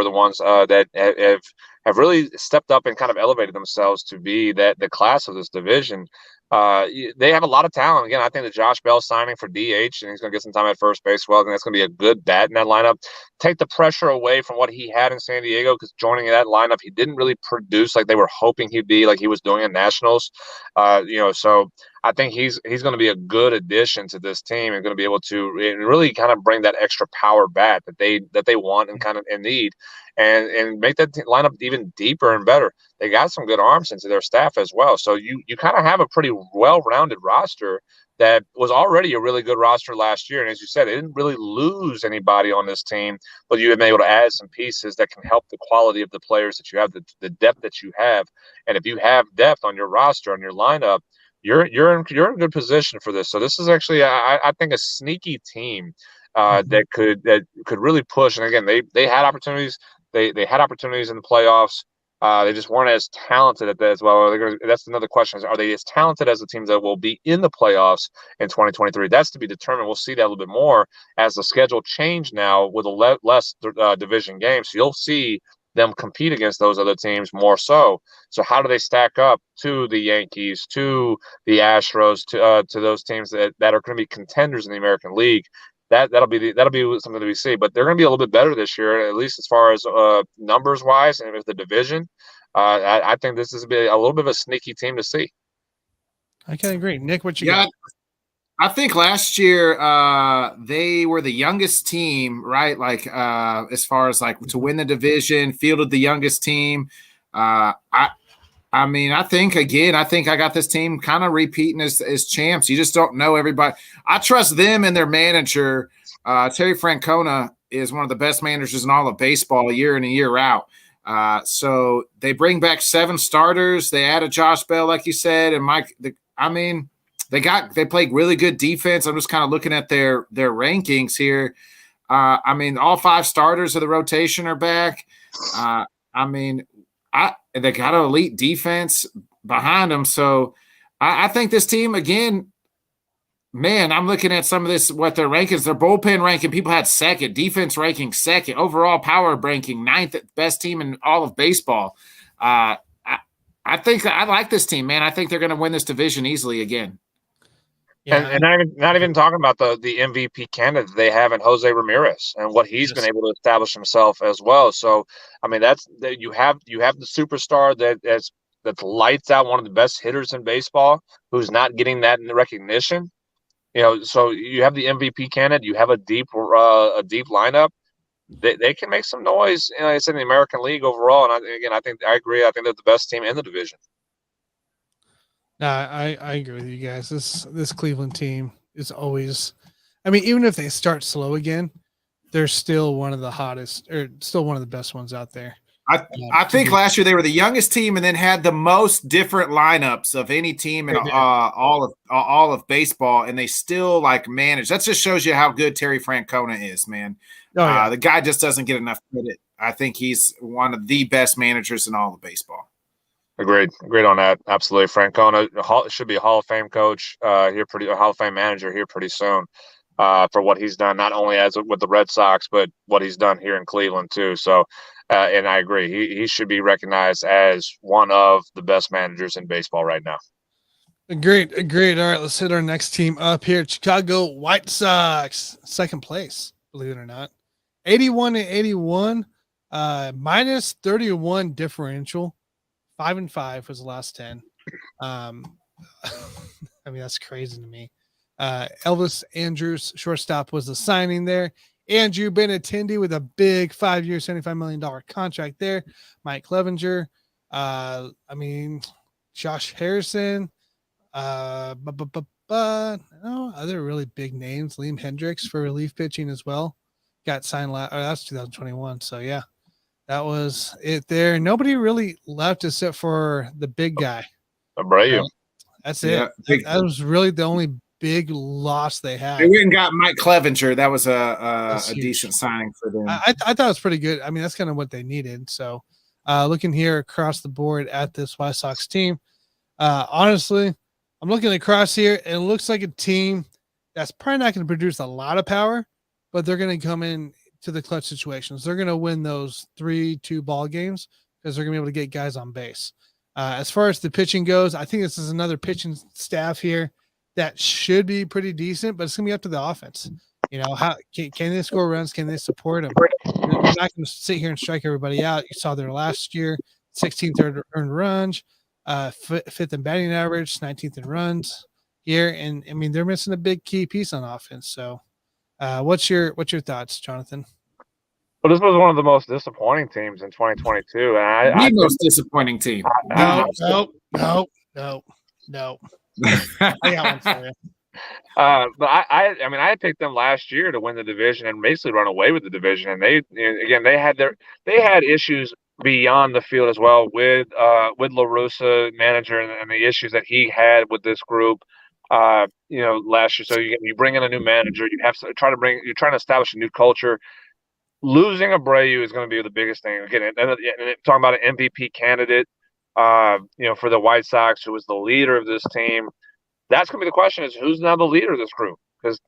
D: the ones that have really stepped up and kind of elevated themselves to be the class of this division. They have a lot of talent. Again, I think that Josh Bell signing for DH and he's going to get some time at first base. Well, I think that's going to be a good bat in that lineup. Take the pressure away from what he had in San Diego, because joining that lineup, he didn't really produce like they were hoping he'd be, like he was doing in Nationals. So I think he's going to be a good addition to this team and going to be able to really kind of bring that extra power bat that they want and need, and make that lineup even deeper and better. They got some good arms into their staff as well, so you kind of have a pretty well-rounded roster that was already a really good roster last year. And as you said, it didn't really lose anybody on this team, but you've been able to add some pieces that can help the quality of the players that you have, the depth that you have. And if you have depth on your roster, on your lineup, you're in good position for this. So this is actually, I think, a sneaky team that could really push. And again, they had opportunities. They had opportunities in the playoffs. They just weren't as talented at that as well. That's another question: are they as talented as the teams that will be in the playoffs in 2023? That's to be determined. We'll see that a little bit more as the schedule changed now with less division games. So you'll see them compete against those other teams more so. So how do they stack up to the Yankees, to the Astros, to those teams that are going to be contenders in the American League? That'll be something that we see. But they're going to be a little bit better this year, at least as far as numbers wise, and with the division. I think this is a little bit of a sneaky team to see.
A: I can agree. Nick, what you got?
C: I think last year they were the youngest team, right? Like as far as like to win the division, fielded the youngest team. I mean, I think I got this team kind of repeating as champs. You just don't know everybody. I trust them and their manager. Terry Francona is one of the best managers in all of baseball, year in and year out. So they bring back 7 starters. They added Josh Bell, like you said, and Mike. They played really good defense. I'm just kind of looking at their rankings here. I mean, all 5 starters of the rotation are back. They got an elite defense behind them. So I think this team, again, man, I'm looking at some of this, what their rankings, their bullpen ranking, people had second, defense ranking second, overall power ranking 9th, best team in all of baseball. I think I like this team, man. I think they're going to win this division easily again.
D: Yeah. And not even talking about the MVP candidate they have in Jose Ramirez and what he's been able to establish himself as well. So, I mean, you have the superstar that's lights out, one of the best hitters in baseball, who's not getting that recognition. So you have the MVP candidate. You have a deep lineup. They can make some noise. It's in the American League overall. And I agree. I think they're the best team in the division.
A: No, I agree with you guys. This Cleveland team is always, I mean, even if they start slow again, they're still one of the hottest, or still one of the best ones out there.
C: I think last year they were the youngest team and then had the most different lineups of any team in all of baseball, and they still like managed. That just shows you how good Terry Francona is, man. Oh, yeah. The guy just doesn't get enough credit. I think he's one of the best managers in all of baseball.
D: Agreed on that. Absolutely. Francona should be a Hall of Fame coach a Hall of Fame manager here pretty soon for what he's done, not only with the Red Sox, but what he's done here in Cleveland too. So, and I agree. He should be recognized as one of the best managers in baseball right now.
A: Agreed. All right, let's hit our next team up here. Chicago White Sox, second place, believe it or not. 81-81, minus 31 differential. 5-5 was the last 10. I mean, that's crazy to me. Elvis Andrews, shortstop, was the signing there. Andrew Benintendi with a big 5-year, $75 million contract there. Mike Clevenger. Josh Harrison. Other really big names. Liam Hendricks for relief pitching as well. Got signed that's 2021. So, yeah. That was it there. Nobody really left except for the big guy.
D: Abreu.
A: That's it. Yeah, that was really the only big loss they had.
C: They went and got Mike Clevenger. That was a decent signing for them.
A: I thought it was pretty good. I mean, that's kind of what they needed. So looking here across the board at this White Sox team, honestly, I'm looking across here, and it looks like a team that's probably not going to produce a lot of power, but they're going to come in to the clutch situations. They're going to win those 3-2 ball games because they're going to be able to get guys on base. As far as the pitching goes, I think this is another pitching staff here that should be pretty decent, but it's going to be up to the offense. How can they score runs? Can they support them? They're not going to sit here and strike everybody out. You saw their last year, 16th earned runs, 5th in batting average, 19th in runs. here, and I mean they're missing a big key piece on offense. So, what's your thoughts, Jonathan?
D: Well, this was one of the most disappointing teams in 2022, and
C: The most disappointing team.
A: No. I got one for you.
D: But I mean, I picked them last year to win the division and basically run away with the division. And they had issues beyond the field as well with La Russa, manager, and the issues that he had with this group. Last year. So you bring in a new manager, you're trying to establish a new culture. Losing Abreu is going to be the biggest thing. Again, and talking about an MVP candidate, for the White Sox, who was the leader of this team. That's going to be the question: is who's now the leader of this group? Because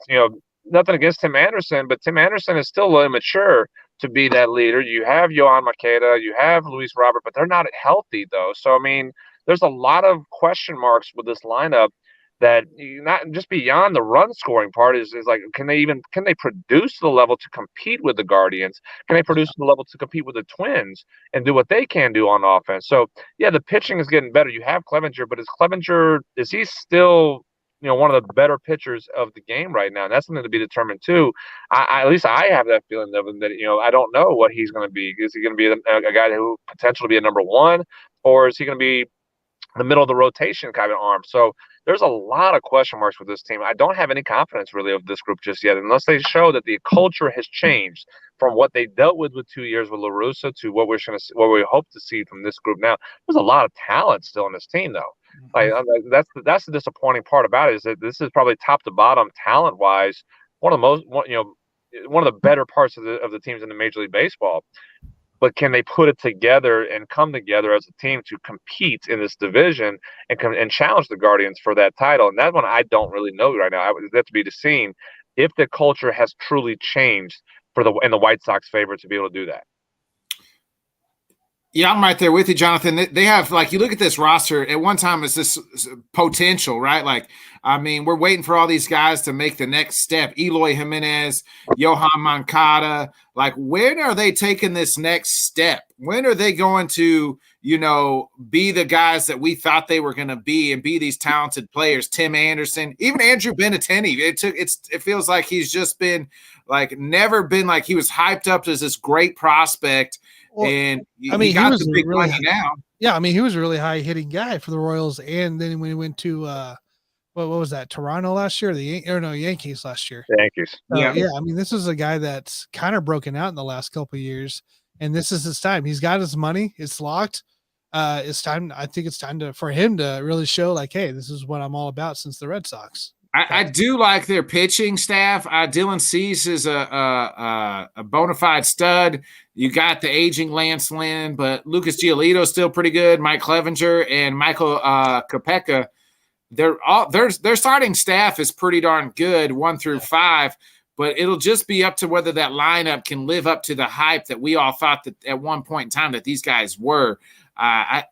D: nothing against Tim Anderson, but Tim Anderson is still immature to be that leader. You have Yohan Makeda, you have Luis Robert, but they're not healthy though. So I mean, there's a lot of question marks with this lineup. That not just beyond the run scoring part is like, can they produce the level to compete with the Guardians? Can they produce the level to compete with the Twins and do what they can do on offense? So yeah, the pitching is getting better. You have Clevenger, but is he still one of the better pitchers of the game right now? And that's something to be determined too. At least I have that feeling of him that I don't know what he's going to be. Is he going to be a guy who potentially be a number one, or is he going to be the middle of the rotation kind of arm? So there's a lot of question marks with this team. I don't have any confidence really of this group just yet, unless they show that the culture has changed from what they dealt with 2 years with La Russa to what we hope to see from this group now. There's a lot of talent still in this team, though. That's the disappointing part about it, is that this is probably top to bottom talent wise one of the better parts of the teams in the Major League Baseball. But can they put it together and come together as a team to compete in this division and challenge the Guardians for that title? And that one I don't really know right now. That's to be seen if the culture has truly changed in the White Sox favor to be able to do that.
C: Yeah, I'm right there with you, Jonathan. They have, like, you look at this roster, at one time it's this potential, right? Like, I mean, we're waiting for all these guys to make the next step. Eloy Jimenez, Yohan Moncada. Like, when are they taking this next step? When are they going to, be the guys that we thought they were going to be and be these talented players? Tim Anderson, even Andrew Benintendi. It feels like he's just been, like, never been, like, he was hyped up as this great prospect. Well, and I mean, he got the big money now.
A: Yeah, I mean, he was a really high hitting guy for the Royals, and then when he went to what was that, Toronto last year, Yankees last year.
D: Yankees.
A: Yeah, I mean, this is a guy that's kind of broken out in the last couple of years, and this is his time. He's got his money; it's locked. It's time. I think it's time for him to really show, like, hey, this is what I'm all about since the Red Sox.
C: I do like their pitching staff. Dylan Cease is a bona fide stud. You got the aging Lance Lynn, but Lucas Giolito is still pretty good. Mike Clevenger and Michael Kopeka. Their starting staff is pretty darn good, 1 through 5. But it'll just be up to whether that lineup can live up to the hype that we all thought that at one point in time that these guys were. I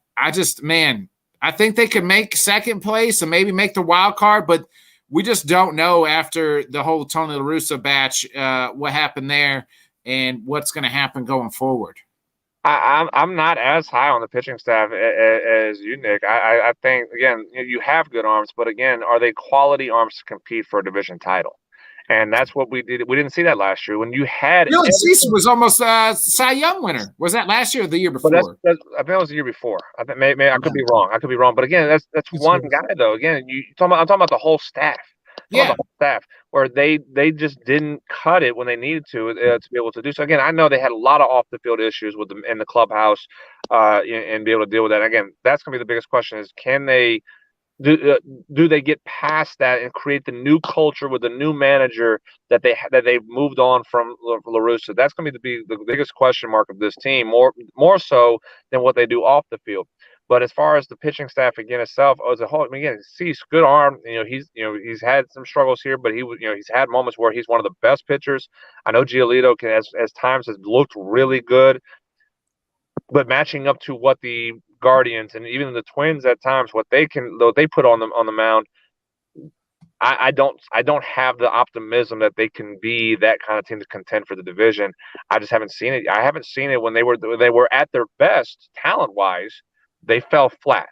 C: think they could make second place and maybe make the wild card, but we just don't know after the whole Tony La Russa batch what happened there and what's going to happen going forward.
D: I'm not as high on the pitching staff as you, Nick. I think, again, you have good arms, but again, are they quality arms to compete for a division title? And that's what we did. We didn't see that last year when you had.
C: Dylan Cease was almost Cy Young winner. Was that last year or the year before?
D: I think it was the year before. I think maybe I could be wrong. But again, that's one guy though. Again, I'm talking about the whole staff. The whole staff where they just didn't cut it when they needed to be able to do so. Again, I know they had a lot of off the field issues with them in the clubhouse, and be able to deal with that. And again, that's going to be the biggest question: is can they do they get past that and create the new culture with the new manager that they've moved on from La Russa? That's going to be the biggest question mark of this team, more so than what they do off the field. But as far as the pitching staff again itself as a whole, I mean, again, Cease, good arm. He's had some struggles here, but he's had moments where he's one of the best pitchers. I know Giolito as times has looked really good, but matching up to what the Guardians and even the Twins at times, what they put on the mound, I don't have the optimism that they can be that kind of team to contend for the division. I just haven't seen it. I haven't seen it when they were at their best talent wise. They fell flat.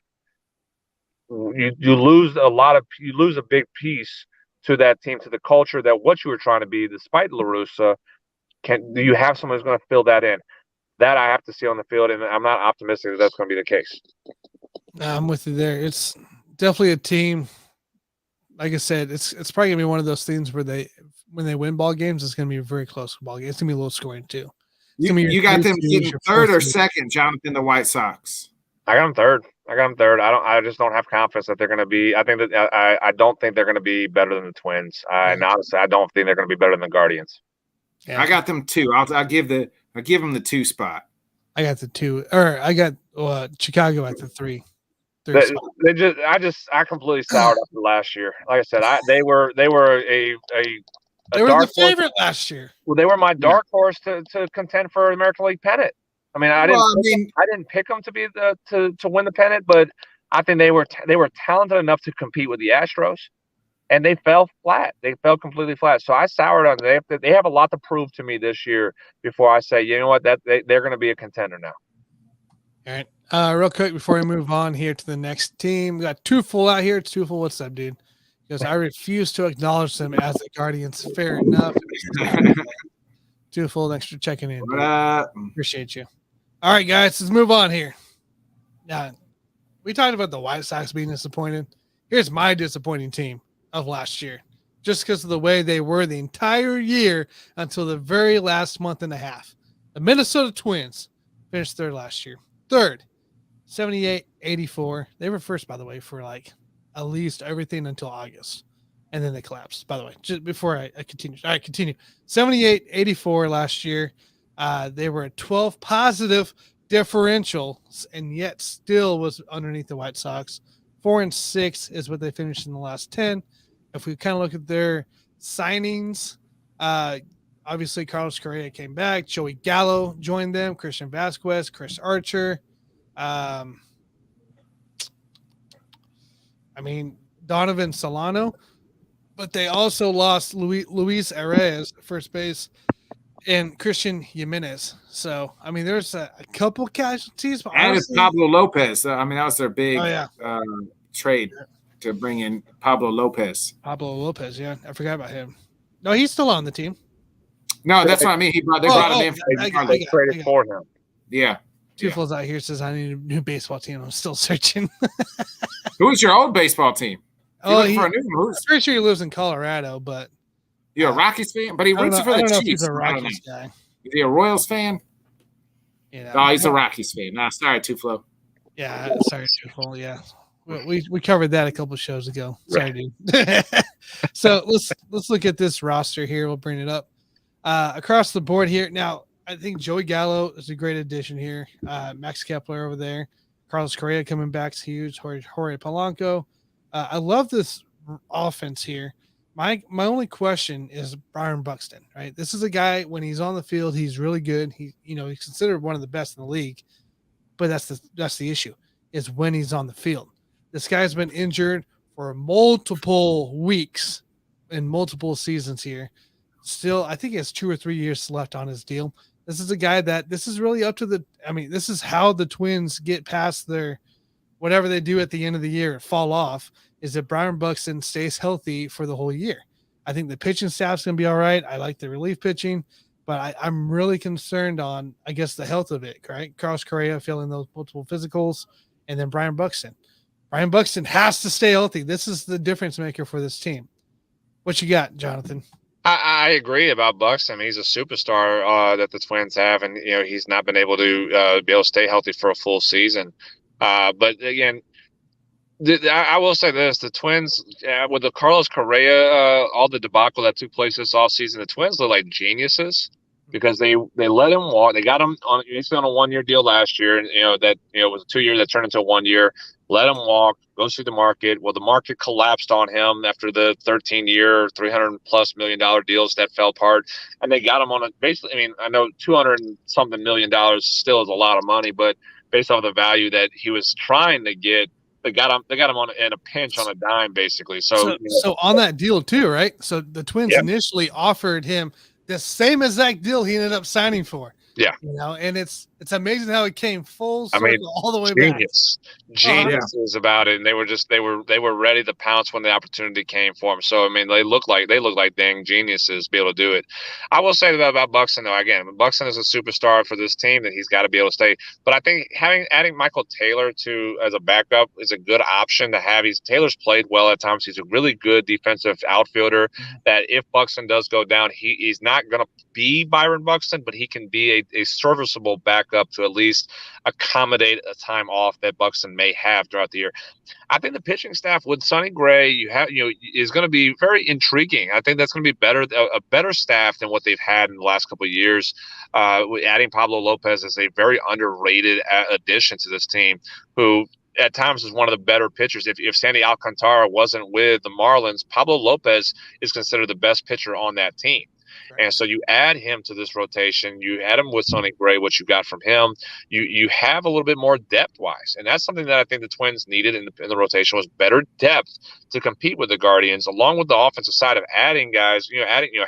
D: you lose a big piece to that team, to the culture that what you were trying to be, despite La Russa. Do you have someone who's going to fill that in? That I have to see on the field, and I'm not optimistic that that's going to be the case.
A: No, I'm with you there. It's definitely a team. Like I said, it's probably gonna be one of those things where when they win ball games, it's gonna be a very close ball game. It's gonna be a low scoring too.
C: You got them getting third or second, Jonathan, the White Sox.
D: I got them third. I just don't have confidence that they're going to be. I think that I don't think they're going to be better than the Twins. And honestly, I don't think they're going to be better than the Guardians.
C: Yeah. I got them 2. I'll give them the 2 spot.
A: I got the 2, or I got Chicago at the 3.
D: I completely soured after last year. Like I said, they were
A: they were the favorite last year.
D: Well, they were my dark horse to contend for the American League pennant. I mean, I didn't pick them to be to win the pennant, but I think they were talented enough to compete with the Astros, and they fell flat. They fell completely flat. So I soured on them. They have a lot to prove to me this year before I say, you know what, that they're going to be a contender now.
A: All right. Real quick before we move on here to the next team, we got Tufel out here. Tufel, what's up, dude? Because I refuse to acknowledge them as the Guardians. Fair enough. Tufel, thanks for checking in. Appreciate you. All right, guys, let's move on here. Now, we talked about the White Sox being disappointed. Here's my disappointing team of last year, just because of the way they were the entire year until the very last month and a half. The Minnesota Twins finished third last year. Third, 78-84. They were first, by the way, for like at least everything until August. And then they collapsed, by the way, just before I continue. All right, continue. 78-84 last year. They were a 12 positive differential, and yet still was underneath the White Sox. 4-6 is what they finished in the last 10. If we kind of look at their signings, obviously Carlos Correa came back. Joey Gallo joined them. Christian Vasquez, Chris Archer. Donovan Solano. But they also lost Luis Arias, first base, and Christian Jimenez. So, there's a couple casualties. But
C: and honestly, Pablo Lopez. That was their big trade to bring in Pablo Lopez.
A: Pablo Lopez, yeah. I forgot about him. No, he's still on the team.
C: No, that's what I mean. They brought him in.
D: They traded for him.
C: Yeah.
A: Tufel's out here says, I need a new baseball team. I'm still searching.
C: Who's your old baseball team?
A: I'm pretty sure he lives in Colorado, but
C: you're a Rockies fan? But he roots for the Chiefs.
A: He's a Rockies guy.
C: Is he a Royals fan? He's a Rockies fan. Nah, sorry, Tuflo.
A: Yeah, sorry, Tuflo. Yeah. We covered that a couple shows ago. Sorry, dude. So let's look at this roster here. We'll bring it up. Across the board here. Now, I think Joey Gallo is a great addition here. Max Kepler over there. Carlos Correa coming back is huge. Jorge Polanco. I love this offense here. My only question is Byron Buxton, right? This is a guy, when he's on the field, he's really good. He's considered one of the best in the league, but that's the issue, is when he's on the field. This guy's been injured for multiple weeks and multiple seasons here. Still, I think he has 2 or 3 years left on his deal. This is a guy this is really up to this is how the Twins get past their whatever they do at the end of the year and fall off, is that Byron Buxton stays healthy for the whole year. I think the pitching staff's going to be all right. I like the relief pitching, but I'm really concerned on, I guess, the health of it, right? Carlos Correa failing those multiple physicals, and then Byron Buxton. Byron Buxton has to stay healthy. This is the difference maker for this team. What you got, Jonathan?
D: I agree about Buxton. He's a superstar that the Twins have, and he's not been able to stay healthy for a full season. But again, I will say this: the Twins, with the Carlos Correa, all the debacle that took place this offseason, the Twins look like geniuses because they let him walk. They got him on basically on a 1-year deal last year, and it was a 2-year that turned into a 1 year. Let him walk, go see the market. Well, the market collapsed on him after the 13-year, $300+ million deals that fell apart, and they got him on a basically. I know $200-something million still is a lot of money, but based off the value that he was trying to get, they got him in a pinch on a dime, basically. So
A: on that deal too, right? So the Twins initially offered him the same exact deal he ended up signing for.
D: Yeah.
A: And it's amazing how it came full
D: I
A: circle
D: mean,
A: all the way
D: geniuses about it, and they were ready to pounce when the opportunity came for them. So I mean, they look like dang geniuses to be able to do it. I will say that about Buxton though. Again, Buxton is a superstar for this team that he's got to be able to stay. But I think adding Michael Taylor as a backup is a good option to have. Taylor's played well at times. He's a really good defensive outfielder. That if Buxton does go down, he's not going to be Byron Buxton, but he can be a serviceable backup to at least accommodate a time off that Buxton may have throughout the year. I think the pitching staff with Sonny Gray, is going to be very intriguing. I think that's going to be a better staff than what they've had in the last couple of years. Adding Pablo Lopez is a very underrated addition to this team, who at times is one of the better pitchers. If Sandy Alcantara wasn't with the Marlins, Pablo Lopez is considered the best pitcher on that team. And so you add him to this rotation. You add him with Sonny Gray, what you got from him. You have a little bit more depth-wise, and that's something that I think the Twins needed in the rotation was better depth to compete with the Guardians, along with the offensive side of adding guys.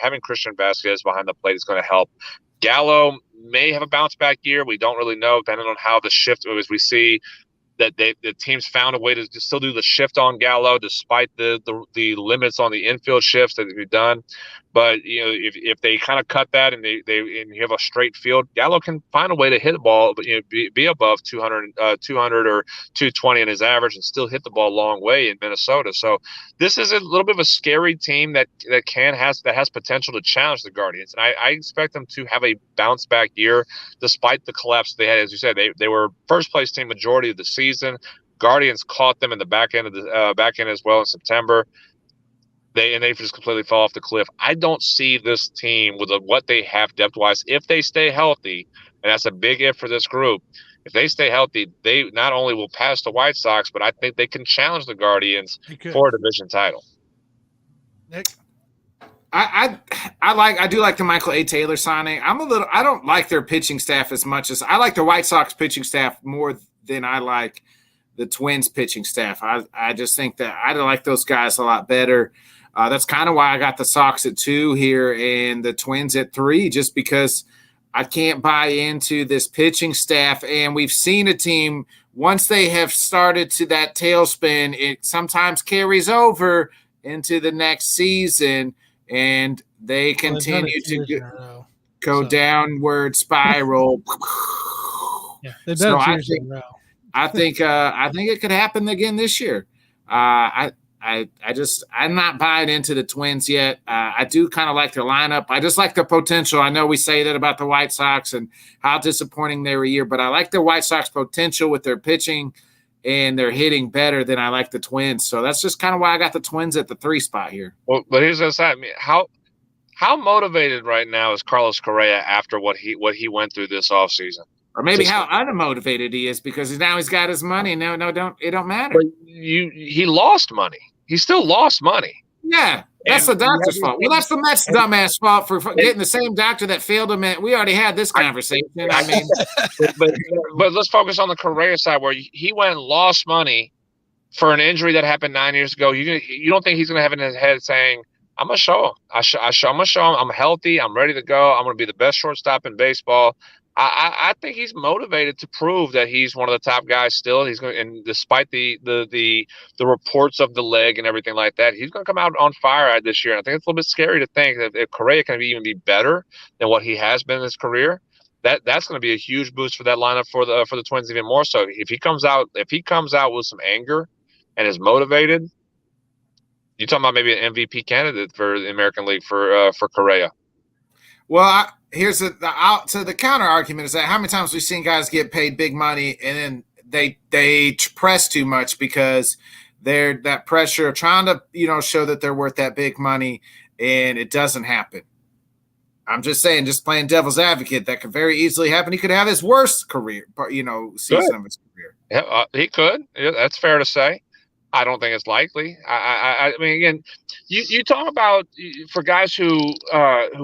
D: Having Christian Vasquez behind the plate is going to help. Gallo may have a bounce-back year. We don't really know, depending on how the shift, as we see that the teams found a way to still do the shift on Gallo despite the limits on the infield shifts that they've done. But if they kind of cut that and you have a straight field, Gallo can find a way to hit the ball, but be above 200 or 220 in his average and still hit the ball a long way in Minnesota. So this is a little bit of a scary team that has potential to challenge the Guardians, and I expect them to have a bounce back year despite the collapse they had. As you said, they were first place team majority of the season. Guardians caught them in the back end as well in September. They just completely fell off the cliff. I don't see this team with what they have depth-wise. If they stay healthy, and that's a big if for this group, if they stay healthy, they not only will pass the White Sox, but I think they can challenge the Guardians for a division title.
A: Nick?
C: I do like the Michael A. Taylor signing. I don't like their pitching staff as much as I like the White Sox pitching staff more than I like the Twins pitching staff. I just think that I like those guys a lot better. That's kind of why I got the Sox at 2 here and the Twins at 3, just because I can't buy into this pitching staff. And we've seen a team, once they have started to that tailspin, it sometimes carries over into the next season, and they continue to go downward spiral.
A: Yeah, they've done it 2 years in a row.
C: I think it could happen again this year. I'm not buying into the Twins yet. I do kind of like their lineup. I just like the potential. I know we say that about the White Sox and how disappointing they were a year, but I like the White Sox potential with their pitching and their hitting better than I like the Twins. So that's just kind of why I got the Twins at the 3 spot here.
D: Well, but here's the side. I mean, how motivated right now is Carlos Correa after what he went through this offseason?
C: Or maybe how unmotivated he is because now he's got his money. No, it don't matter.
D: But he lost money. He still lost money.
C: Yeah, that's the doctor's fault. Well, that's the Mets' dumbass fault for getting the same doctor that failed him. We already had this conversation. I mean,
D: but let's focus on the Correa side where he went and lost money for an injury that happened 9 years ago. You don't think he's going to have in his head saying, "I'm going to show him. I'm going to show him. I'm healthy. I'm ready to go. I'm going to be the best shortstop in baseball." I think he's motivated to prove that he's one of the top guys still. He's going, and despite the reports of the leg and everything like that, he's going to come out on fire this year. And I think it's a little bit scary to think that if Correa can even be better than what he has been in his career, that's going to be a huge boost for that lineup for the Twins even more so. If he comes out with some anger and is motivated, you're talking about maybe an MVP candidate for the American League for Correa.
C: Well, here's the counter argument is that how many times we've seen guys get paid big money and then they press too much because they're that pressure of trying to show that they're worth that big money and it doesn't happen. I'm just saying, just playing devil's advocate, that could very easily happen. He could have his worst career, season of his career.
D: Yeah, he could. Yeah, that's fair to say. I don't think it's likely. I mean, again, you talk about for guys who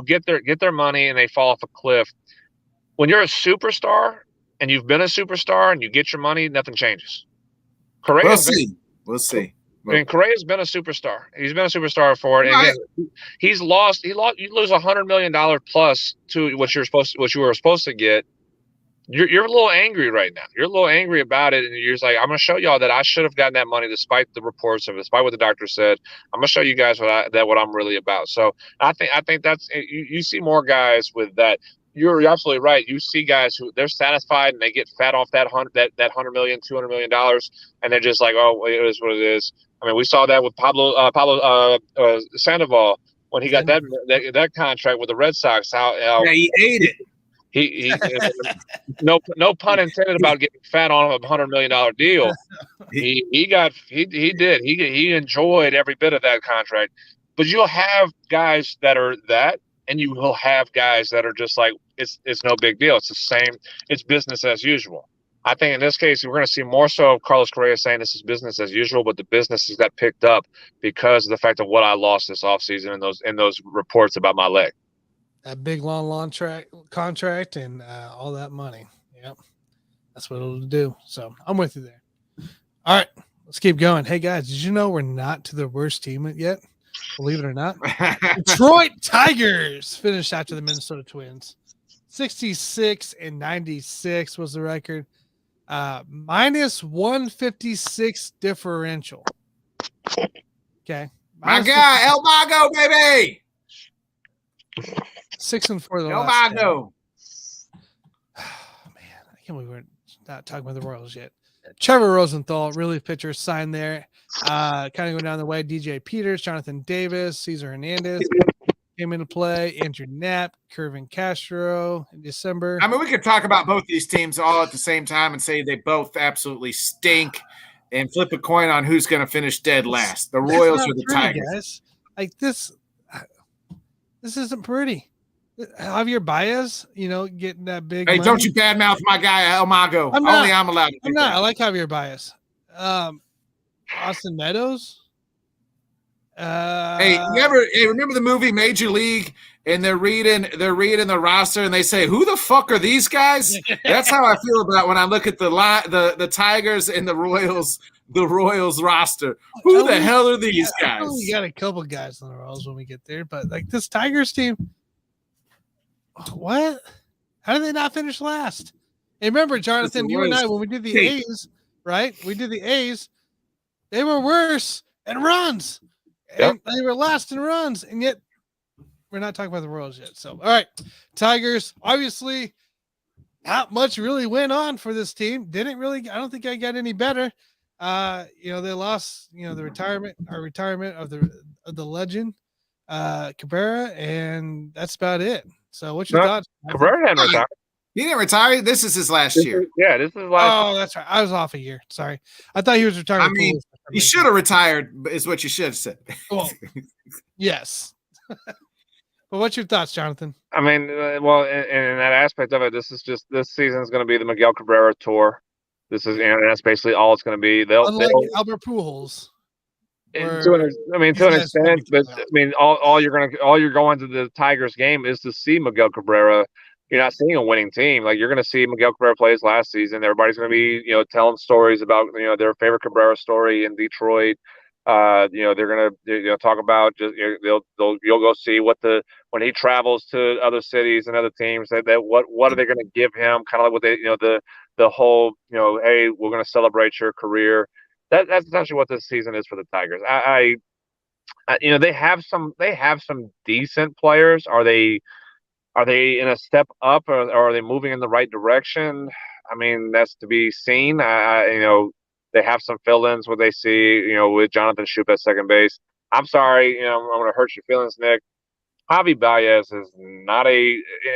D: get their money and they fall off a cliff. When you're a superstar and you've been a superstar and you get your money, nothing changes. Correct?
C: We'll see.
D: I mean, Correa's been a superstar. He's been a superstar for it. And again, he's lost. You lose $100 million plus to what you were supposed to get. You're a little angry right now. You're a little angry about it, and you're just like, I'm going to show y'all that I should have gotten that money, despite the reports of it, despite what the doctor said. I'm going to show you guys what I'm really about. So I think that's you see more guys with that. You're absolutely right. You see guys who they're satisfied and they get fat off that $100 million, $200 million, and they're just like, oh, it is what it is. I mean, we saw that with Pablo Sandoval when he got that contract with the Red Sox. How
C: he ate it.
D: He no pun intended about getting fat on a $100 million deal. He enjoyed every bit of that contract. But you'll have guys that are that, and you will have guys that are just like it's no big deal. It's the same. It's business as usual. I think in this case we're going to see more so of Carlos Correa saying this is business as usual, but the business has got picked up because of the fact of what I lost this offseason in those reports about my leg.
A: That big long contract and all that money. Yep. That's what it'll do. So I'm with you there. All right, let's keep going. Hey guys, did you know we're not to the worst team yet? Believe it or not. Detroit Tigers finished after the Minnesota Twins. 66-96 was the record. Minus 156 differential. Okay.
C: My guy, El Mago, baby.
A: 6-4 the
C: El
A: last
C: Mago.
A: Man, I can't believe we're not talking about the Royals yet. Trevor Rosenthal, relief pitcher, signed there. Kind of going down the way. DJ Peters, Jonathan Davis, Cesar Hernandez came into play. Andrew Knapp, Kervin Castro in December.
C: I mean, we could talk about both these teams all at the same time and say they both absolutely stink and flip a coin on who's going to finish dead last, the Royals or the Tigers.
A: Guys. Like this isn't pretty. Javier Baez, getting that big.
C: Hey,
A: money.
C: Don't you badmouth my guy El Mago. I'm allowed to.
A: I'm not. I like Javier Baez. Austin Meadows.
C: Remember the movie Major League, and they're reading the roster, and they say, "Who the fuck are these guys?" That's how I feel about when I look at the Tigers and the Royals roster. Who the hell are these guys?
A: We got a couple guys in the Royals when we get there, but like this Tigers team, what? How did they not finish last? And remember, Jonathan, you and I, when we did the A's, right? We did the A's. They were worse in runs. And they were last in runs, and yet we're not talking about the Royals yet. So, all right, Tigers, obviously not much really went on for this team. I don't think I got any better. They lost, the retirement of the legend, Cabrera, and that's about it. So what's your thoughts?
D: Cabrera hadn't retired.
C: He didn't retire. This is his last year.
D: This is his last.
A: Oh, that's right. I was off a year. Sorry. I thought he was retiring.
C: I mean, he should have retired, is what you should have said.
A: Well, yes. But what's your thoughts, Jonathan?
D: I mean, in that aspect of it, this season is going to be the Miguel Cabrera tour. And that's basically all it's going to be.
A: Unlike Albert Pujols.
D: To an extent, but I mean, all you're going to the Tigers game is to see Miguel Cabrera. You're not seeing a winning team. Like, you're going to see Miguel Cabrera play his last season. Everybody's going to be, telling stories about, their favorite Cabrera story in Detroit. They're going to, talk about just, you'll go see when he travels to other cities and other teams that what are they going to give him? Kind of like what they, the whole, hey, we're going to celebrate your career. That's essentially what this season is for the Tigers. They have some decent players. Are they in a step up, or are they moving in the right direction? I mean, that's to be seen. They have some fill-ins where they see, with Jonathan Shoup at second base. I'm sorry, I'm going to hurt your feelings, Nick. Javi Baez is in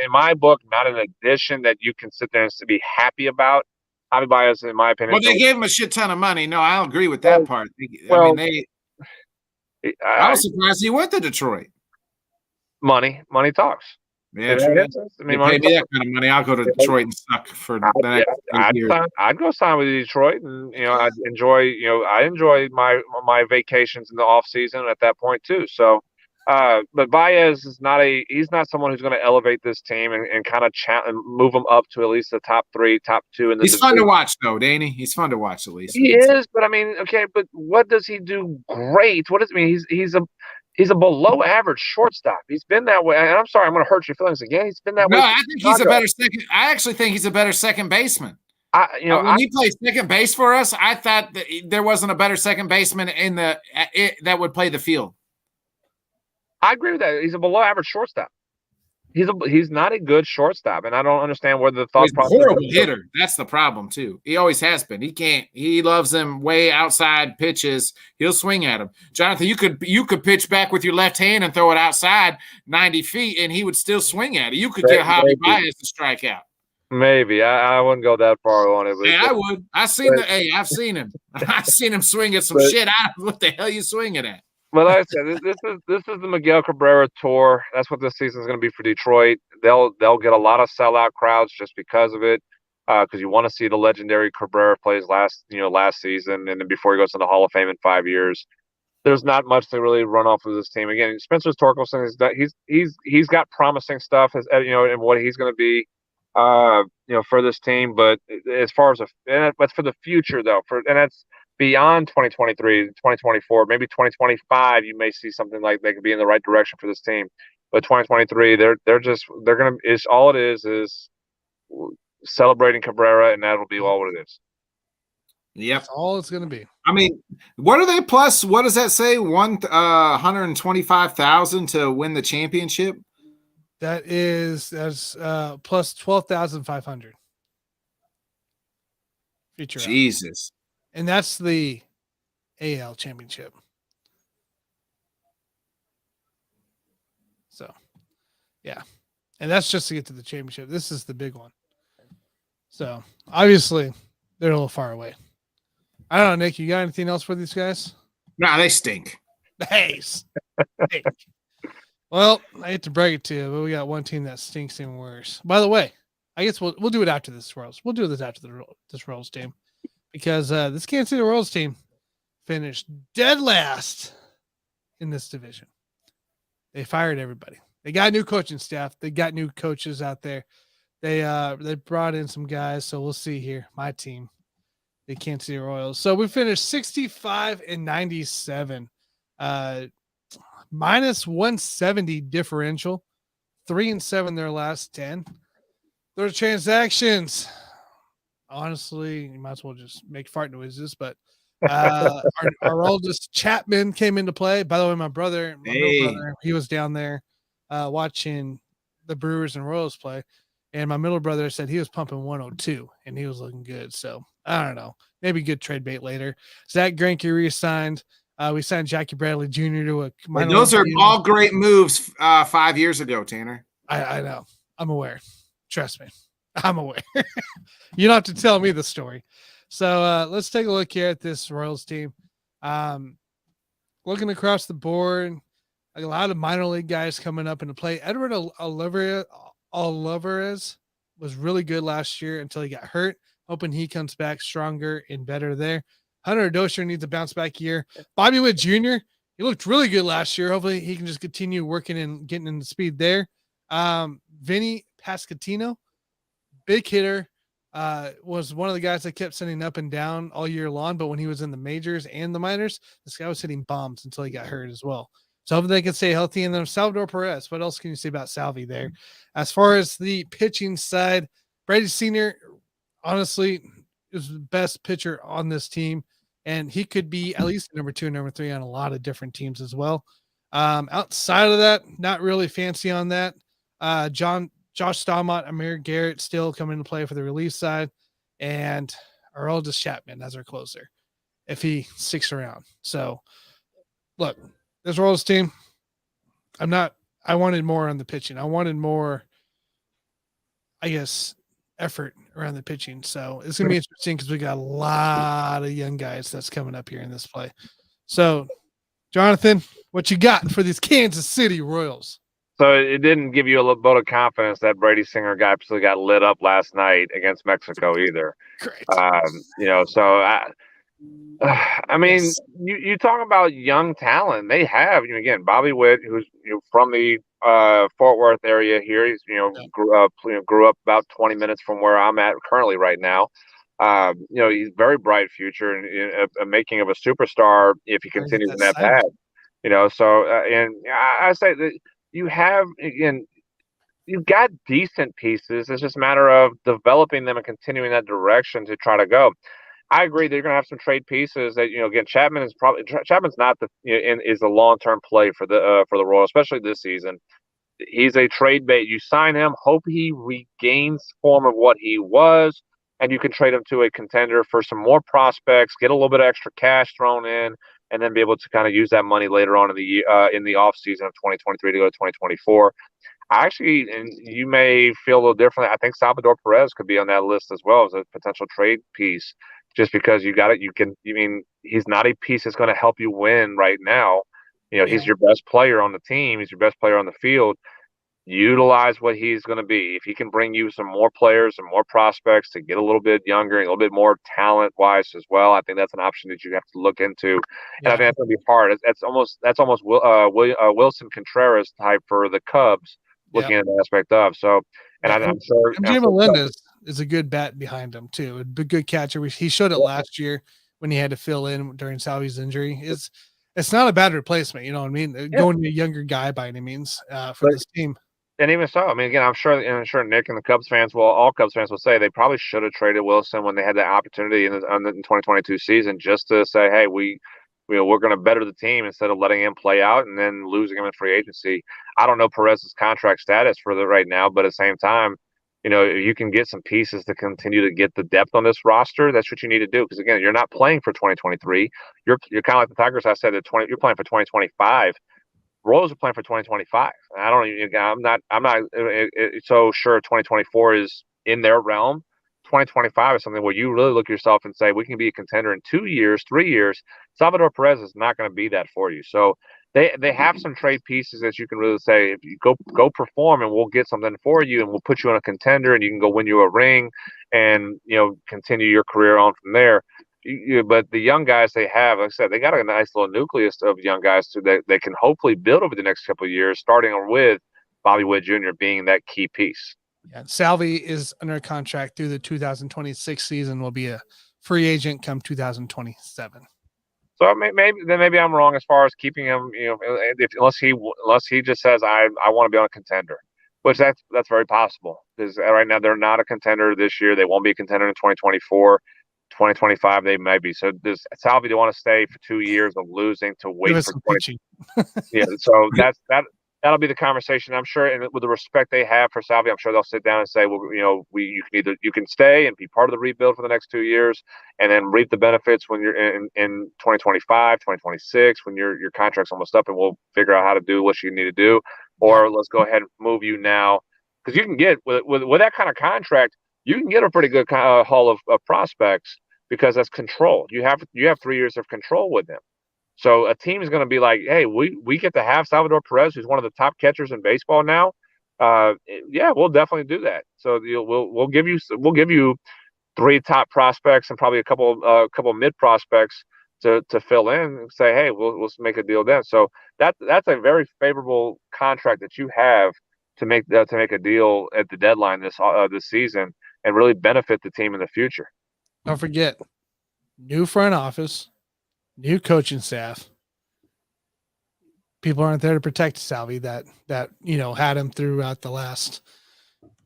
D: my book, not an addition that you can sit there and be happy about. Javi Baez, in my opinion.
C: Well, they gave him a shit ton of money. No, I don't agree with that part. I was surprised he went to Detroit.
D: Money talks.
C: Yeah, true. I mean, pay me that kind of money, I'll go to Detroit and suck for the next year.
D: I'd go sign with Detroit, and I'd enjoy. I enjoy my vacations in the off season at that point too. So, But Baez is he's not someone who's going to elevate this team and kind of move them up to at least the top 3, top 2 in the
C: He's
D: division.
C: fun to watch, though, Danny. He's fun to watch at least.
D: He is, but I mean, okay, but what does he do great? What does it mean? He's a below average shortstop. He's been that way. And I'm sorry, I'm going to hurt your feelings again. He's been that way.
C: No, I think he's a better second. I actually think he's a better second baseman. When he played second base for us, I thought that there wasn't a better second baseman that would play the field.
D: I agree with that. He's a below average shortstop. He's not a good shortstop, and I don't understand where the thought process.
C: He's a horrible hitter. That's the problem too. He always has been. He loves them way outside pitches. He'll swing at them. Jonathan, you could pitch back with your left hand and throw it outside 90 feet, and he would still swing at it. You could get Javi Baez to strike out.
D: Maybe I wouldn't go that far on it.
C: I would. I've seen him. I've seen him swing at some shit. What the hell you swinging at?
D: But like I said, this is the Miguel Cabrera tour. That's what this season is going to be for Detroit. They'll get a lot of sellout crowds just because of it, because you want to see the legendary Cabrera plays last season, and then before he goes to the Hall of Fame in 5 years. There's not much to really run off of this team. Again, Spencer Torkelson he's got promising stuff and what he's going to be, for this team. But as far as but for the future though, and that's beyond 2023, 2024, maybe 2025, you may see something like they could be in the right direction for this team. But 2023, all it is celebrating Cabrera, and that'll be all what it is.
C: Yep,
A: that's all it's gonna be.
C: I mean, what are they plus? What does that say? 125,000 to win the championship.
A: That's plus 12,500.
C: Jesus.
A: And that's the AL championship. So, yeah. And that's just to get to the championship. This is the big one. So, obviously, they're a little far away. I don't know, Nick, you got anything else for these guys?
C: No, they stink.
A: Hey, stink. Well, I hate to break it to you, but we got one team that stinks even worse. By the way, I guess we'll do it after this Royals. We'll do this after this Royals team. Because this Kansas City Royals team finished dead last in this division. They fired everybody. They got a new coaching staff. They got new coaches out there. They brought in some guys. So we'll see here. My team, the Kansas City Royals. So we finished 65-97, minus 170 differential, 3-7 their last 10. Their transactions. Honestly, you might as well just make fart noises, but our oldest Chapman came into play. By the way, my middle brother, he was down there watching the Brewers and Royals play, and my middle brother said he was pumping 102, and he was looking good. So, I don't know. Maybe good trade bait later. Zach Greinke re-signed. We signed Jackie Bradley Jr. to a minor league.
C: Those are all great moves 5 years ago, Tanner.
A: I know. I'm aware. Trust me. I'm aware. You don't have to tell me the story. So let's take a look here at this Royals team. Looking across the board, a lot of minor league guys coming up into play. Edward Alvarez was really good last year until he got hurt. Hoping he comes back stronger and better there. Hunter Dozier needs a bounce back year. Bobby Witt Jr., he looked really good last year. Hopefully he can just continue working and getting into speed there. Vinny Pasquantino, big hitter, was one of the guys that kept sending up and down all year long. But when he was in the majors and the minors, this guy was hitting bombs until he got hurt as well. So hopefully they can stay healthy. And then Salvador Perez, what else can you say about Salvi there? As far as the pitching side, Brady Sr., honestly, is the best pitcher on this team. And he could be at least number 2, number 3 on a lot of different teams as well. Outside of that, not really fancy on that. Josh Stallmont, Amir Garrett still coming into play for the relief side, and our oldest Chapman as our closer if he sticks around. So, look, this Royals team, I wanted more on the pitching. I wanted more, I guess, effort around the pitching. So it's going to be interesting because we got a lot of young guys that's coming up here in this play. So, Jonathan, what you got for these Kansas City Royals?
D: So it didn't give you a little vote of confidence that Brady Singer guy absolutely got lit up last night against Mexico either.
A: Great.
D: I mean,
A: Yes.
D: you talk about young talent. They have, again, Bobby Witt, who's from the Fort Worth area here. He's
A: Yeah.
D: grew up about 20 minutes from where I'm at currently right now. He's very bright future and a making of a superstar if he
A: Gotta get
D: continues
A: that
D: in that path.
A: signed.
D: So and I say that you have again. You've got decent pieces. It's just a matter of developing them and continuing that direction to try to go. I agree they're going to have some trade pieces that again Chapman's not is a long term play for the Royals, especially this season. He's a trade bait. You sign him, hope he regains form of what he was, and you can trade him to a contender for some more prospects, get a little bit of extra cash thrown in, and then be able to kind of use that money later on in the off season of 2023 to go to 2024. Actually, and you may feel a little differently. I think Salvador Perez could be on that list as well as a potential trade piece, just because you got it. He's not a piece that's going to help you win right now. He's
A: Yeah.
D: your best player on the team. He's your best player on the field. Utilize what he's going to be. If he can bring you some more players and more prospects to get a little bit younger and a little bit more talent wise as well, I think that's an option that you have to look into. And I
A: Yeah.
D: think that's going to be hard. That's almost Wilson Contreras type for the Cubs,
A: Yeah.
D: looking at the aspect of. So, and
A: Yeah.
D: I'm sure
A: MJ Melendez is a good bat behind him too. A good catcher. He showed it last year when he had to fill in during Salvy's injury. It's not a bad replacement. You know what I mean? Going to a younger guy by any means for this team.
D: And even so, I mean, again, I'm sure Nick and the Cubs fans all Cubs fans will say they probably should have traded Wilson when they had the opportunity in the 2022 season, just to say, hey, we're going to better the team instead of letting him play out and then losing him in free agency. I don't know Perez's contract status for the right now, but at the same time, if you can get some pieces to continue to get the depth on this roster, that's what you need to do. Because again, you're not playing for 2023. You're kind of like the Tigers. I said that you're playing for 2025. Royals are playing for 2025. I don't even. I'm not so sure 2024 is in their realm. 2025 is something where you really look at yourself and say we can be a contender in 2 years, 3 years. Salvador Perez is not going to be that for you. So they have some trade pieces that you can really say if you go perform and we'll get something for you and we'll put you on a contender and you can go win you a ring and continue your career on from there. But the young guys they have, like I said, they got a nice little nucleus of young guys that they can hopefully build over the next couple of years, starting with Bobby Witt Jr. being that key piece.
A: Yeah, Salvy is under contract through the 2026 season. Will be a free agent come 2027.
D: So maybe I'm wrong as far as keeping him. Unless he just says I want to be on a contender, which that's very possible because right now they're not a contender this year. They won't be a contender in 2024. 2025 they might be. So does Salvi want to stay for 2 years of losing to wait for 20? Yeah, so that'll be the conversation, I'm sure. And with the respect they have for Salvi, I'm sure they'll sit down and say, well, you can stay and be part of the rebuild for the next 2 years, and then reap the benefits when you're in 2025, 2026, when your contract's almost up, and we'll figure out how to do what you need to do, or let's go ahead and move you now, because you can get with that kind of contract, you can get a pretty good haul of prospects because that's control. You have 3 years of control with them. So a team is going to be like, hey, we get to have Salvador Perez, who's one of the top catchers in baseball now. Yeah, we'll definitely do that. So we'll give you 3 top prospects and probably a couple mid prospects to fill in and say, hey, we'll make a deal then. So that's a very favorable contract that you have to make a deal at the deadline this season and really benefit the team in the future.
A: Don't forget, new front office, new coaching staff. People aren't there to protect Salvi that had him throughout the last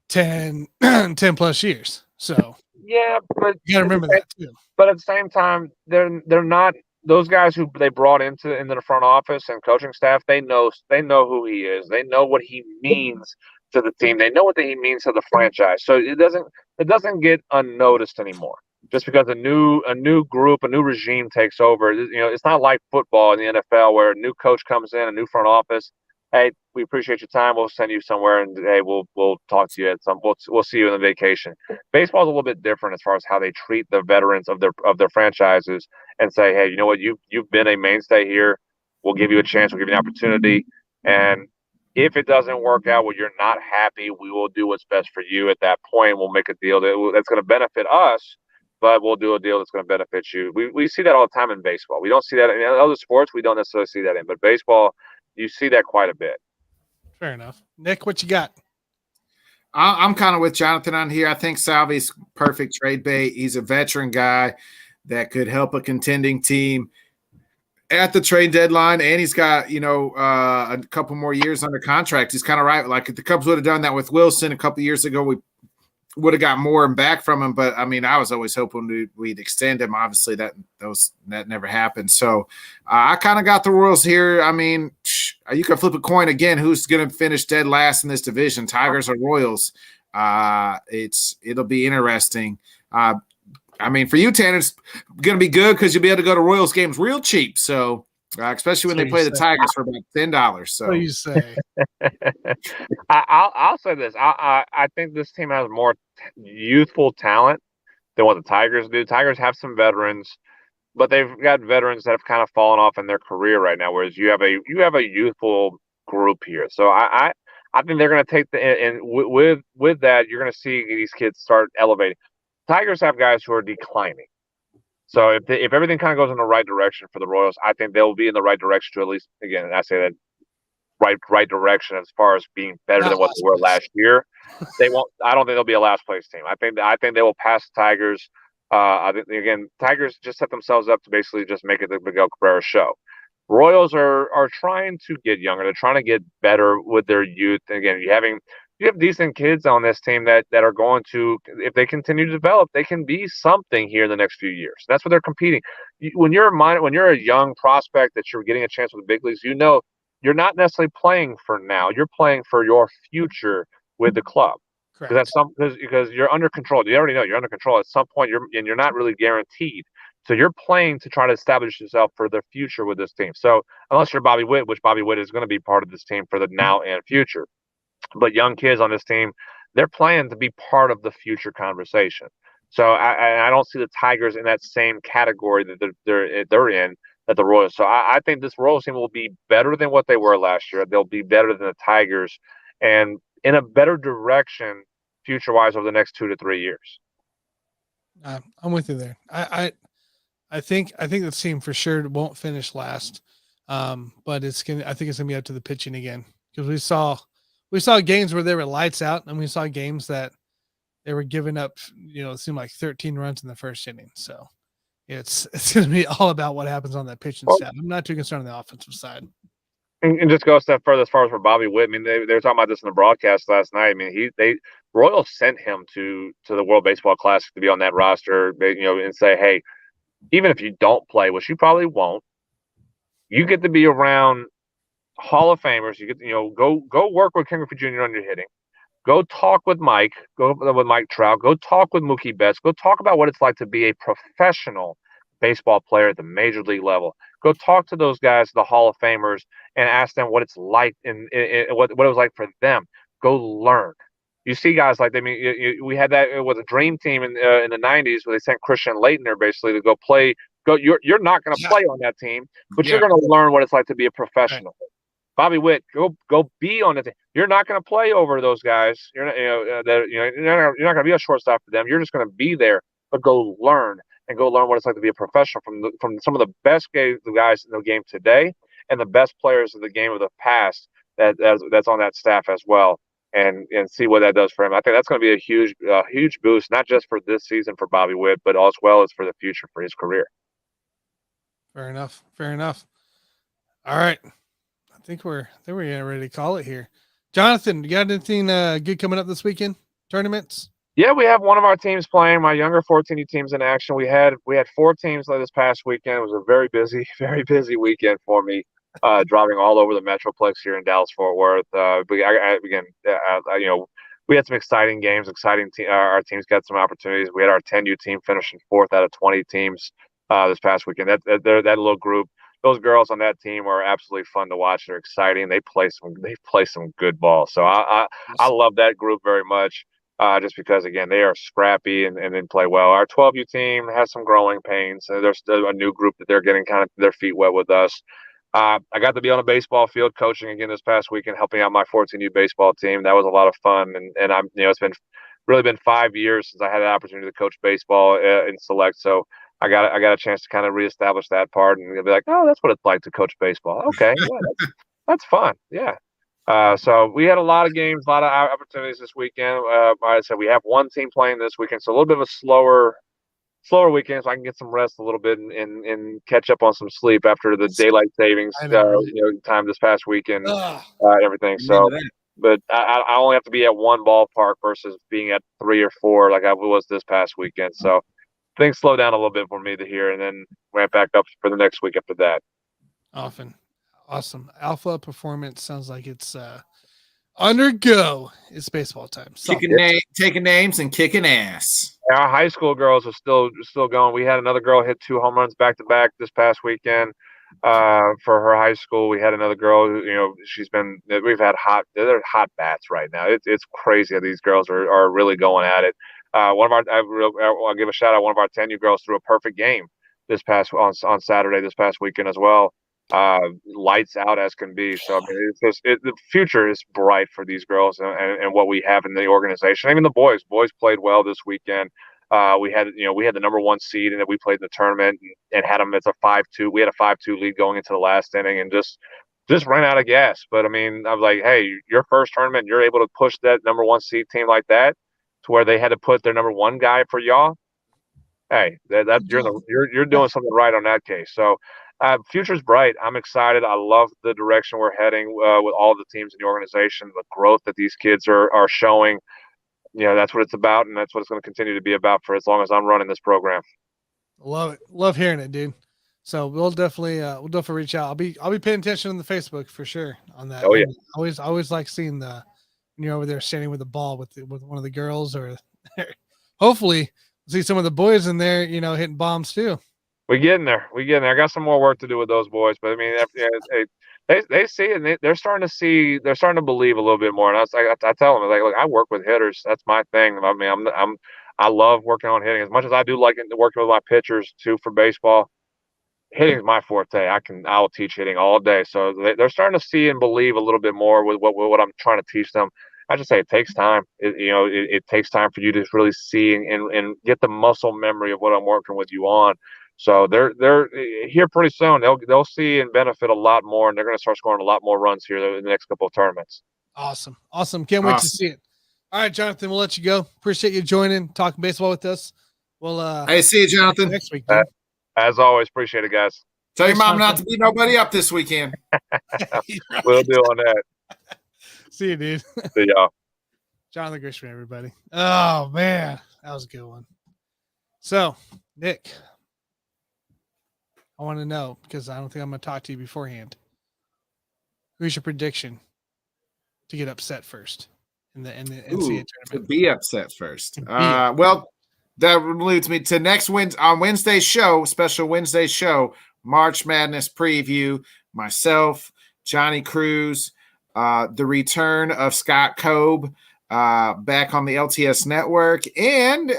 A: 10 plus years. So
D: yeah, but
A: you gotta remember that too.
D: But at the same time, they're not those guys who they brought into the front office and coaching staff. They know who he is. They know what he means to the team. They know what he means to the franchise. So it doesn't get unnoticed anymore. Just because a new group, a new regime takes over. It's not like football in the NFL where a new coach comes in, a new front office. Hey, we appreciate your time. We'll send you somewhere, and hey, we'll talk to you at some. We'll see you in the vacation. Baseball is a little bit different as far as how they treat the veterans of their franchises and say, hey, you know what, you've been a mainstay here. We'll give you a chance. We'll give you an opportunity, and if it doesn't work out, you're not happy, we will do what's best for you at that point. We'll make a deal that's going to benefit us but we'll do a deal that's going to benefit you. We see that all the time in baseball. We don't see that in other sports. We don't necessarily see that in, but baseball, you see that quite a bit.
A: Fair enough. Nick, what you got?
C: I'm kind of with Jonathan on here. I think Salvi's perfect trade bait. He's a veteran guy that could help a contending team at the trade deadline, and he's got a couple more years under contract. He's kind of right. Like if the Cubs would have done that with Wilson a couple years ago, we would have got more and back from him. But I mean, I was always hoping we'd extend him. Obviously, that never happened. So I kind of got the Royals here. I mean, you can flip a coin again. Who's going to finish dead last in this division? Tigers or Royals? It'll be interesting. I mean, for you, Tanner, it's going to be good because you'll be able to go to Royals games real cheap. So, especially when they play the Tigers for about $10. So,
A: what do you say?
D: I'll say this. I think this team has more youthful talent than what the Tigers do. Tigers have some veterans, but they've got veterans that have kind of fallen off in their career right now. Whereas you have a youthful group here. So I think they're going to take with that, you're going to see these kids start elevating. Tigers have guys who are declining. So if everything kind of goes in the right direction for the Royals, I think they'll be in the right direction to at least, again, I say that right direction as far as being better than what they were last year. They won't. I don't think they'll be a last place team. I think they will pass the Tigers. I think again, Tigers just set themselves up to basically just make it the Miguel Cabrera show. Royals are trying to get younger. They're trying to get better with their youth. And again, you have decent kids on this team that are going to, if they continue to develop, they can be something here in the next few years. That's what they're competing. When you're a young prospect that you're getting a chance with the big leagues, you're not necessarily playing for now. You're playing for your future with the club. Because you're under control. You already know you're under control. At some point, you're not really guaranteed. So you're playing to try to establish yourself for the future with this team. So unless you're Bobby Witt, which Bobby Witt is going to be part of this team for the now and future. But young kids on this team, they're playing to be part of the future conversation. So I don't see the Tigers in that same category that they're in that the Royals. So I think this Royals team will be better than what they were last year. They'll be better than the Tigers and in a better direction future-wise over the next 2 to 3 years.
A: I'm with you there. I think the team for sure won't finish last, but I think it's gonna be up to the pitching again because we saw games where they were lights out, and we saw games that they were giving up. It seemed like 13 runs in the first inning. So it's gonna be all about what happens on that pitching staff. I'm not too concerned on the offensive side.
D: And just go a step further as far as for Bobby Witt. I mean, they were talking about this in the broadcast last night. I mean, Royals sent him to the World Baseball Classic to be on that roster, and say, hey, even if you don't play, which you probably won't, you get to be around Hall of Famers. You get go work with Ken Griffey Jr. on your hitting. Go talk with Mike. Go with Mike Trout. Go talk with Mookie Betts. Go talk about what it's like to be a professional baseball player at the major league level. Go talk to those guys, the Hall of Famers, and ask them what it's like and what it was like for them. Go learn. You see guys like we had that with a dream team in the '90s where they sent Christian Leighton there basically to go play. You're not going to play on that team, but you're going to learn what it's like to be a professional. Right. Bobby Witt, go be on the team. You're not going to play over those guys. You're not going to be a shortstop for them. You're just going to be there, but go learn what it's like to be a professional from some of the best guys in the game today and the best players of the game of the past that's on that staff as well, and see what that does for him. I think that's going to be a huge boost, not just for this season for Bobby Witt, but as well as for the future for his career.
A: Fair enough. All right. I think we're ready to call it here. Jonathan, you got anything good coming up this weekend? Tournaments?
D: Yeah, we have one of our teams playing. My younger 14U teams in action. We had 4 teams this past weekend. It was a very busy weekend for me, driving all over the Metroplex here in Dallas-Fort Worth. We had some exciting games. Our teams got some opportunities. We had our 10U team finishing 4th out of 20 teams this past weekend. That little group. Those girls on that team are absolutely fun to watch. They're exciting. They play some good ball. So I love that group very much. Just because again they are scrappy and then play well. Our 12U team has some growing pains. There's a new group that they're getting kind of their feet wet with us. I got to be on a baseball field coaching again this past weekend, helping out my 14U baseball team. That was a lot of fun, and I'm it's been really been 5 years since I had an opportunity to coach baseball in select. So I got a chance to kind of reestablish that part and be like, oh, that's what it's like to coach baseball. Okay, yeah, that's fun. Yeah. So we had a lot of games, a lot of opportunities this weekend. Like I said, we have one team playing this weekend, so a little bit of a slower weekend, so I can get some rest a little bit and catch up on some sleep after the daylight savings
A: I know, right?
D: time this past weekend,
A: Ugh.
D: everything.
C: Amen
D: So,
C: to that.
D: but I only have to be at one ballpark versus being at 3 or 4 like I was this past weekend. So things slow down a little bit for me to here, and then ramp back up for the next week after that.
A: Awesome. Alpha Performance sounds like it's undergo. It's baseball time. So,
C: Taking names and kicking ass.
D: Our high school girls are still going. We had another girl hit 2 home runs back to back this past weekend for her high school. We had another girl who, we've had they're hot bats right now. It's crazy how these girls are really going at it. I'll give a shout out. One of our 10U girls threw a perfect game on Saturday this past weekend as well. Lights out as can be. So I mean, the future is bright for these girls and what we have in the organization. Even the boys played well this weekend. We had the number 1 seed and then we played in the tournament and had them as a 5-2. We had a 5-2 lead going into the last inning and just ran out of gas. But I mean, I was like, hey, your first tournament, you're able to push that number 1 seed team like that to where they had to put their number 1 guy for y'all. Hey, you're doing something right on that case. So. Future's bright. I'm excited. I love the direction we're heading with all the teams in the organization, the growth that these kids are showing. That's what it's about, and that's what it's going to continue to be about for as long as I'm running this program.
A: love it. Love hearing it, dude. So we'll definitely reach out. I'll be paying attention on the Facebook for sure on that.
D: Oh yeah.
A: Always like seeing when you're over there standing with the ball with one of the girls, or hopefully see some of the boys in there, hitting bombs too.
D: We're getting there. I got some more work to do with those boys, but I mean, they see it. And they're starting to see. They're starting to believe a little bit more. And I tell them, like, look, I work with hitters. That's my thing. I mean, I love working on hitting as much as I do like working with my pitchers too for baseball. Hitting is my forte. I'll teach hitting all day. So they're starting to see and believe a little bit more with what I'm trying to teach them. I just say it takes time. It takes time for you to really see and get the muscle memory of what I'm working with you on. So they're here pretty soon. They'll see and benefit a lot more, and they're going to start scoring a lot more runs here in the next couple of tournaments.
A: Awesome. Can't wait to see it. All right, Jonathan, we'll let you go. Appreciate you joining, talking baseball with us. Well,
C: hey, see you, Jonathan.
A: Next week, dude.
D: As always, appreciate it, guys.
C: Tell your mom not to beat nobody up this weekend.
D: We'll do on that.
A: See you, dude.
D: See y'all.
A: Jonathan Grishman, everybody. Oh man, that was a good one. So, Nick, I want to know, because I don't think I'm going to talk to you beforehand. Who's your prediction to get upset first in the NCAA tournament?
C: To be upset first. Well, that leads me to next Wednesday's show, special Wednesday show, March Madness preview. Myself, Johnny Cruz, the return of Scott Kobe back on the LTS network, and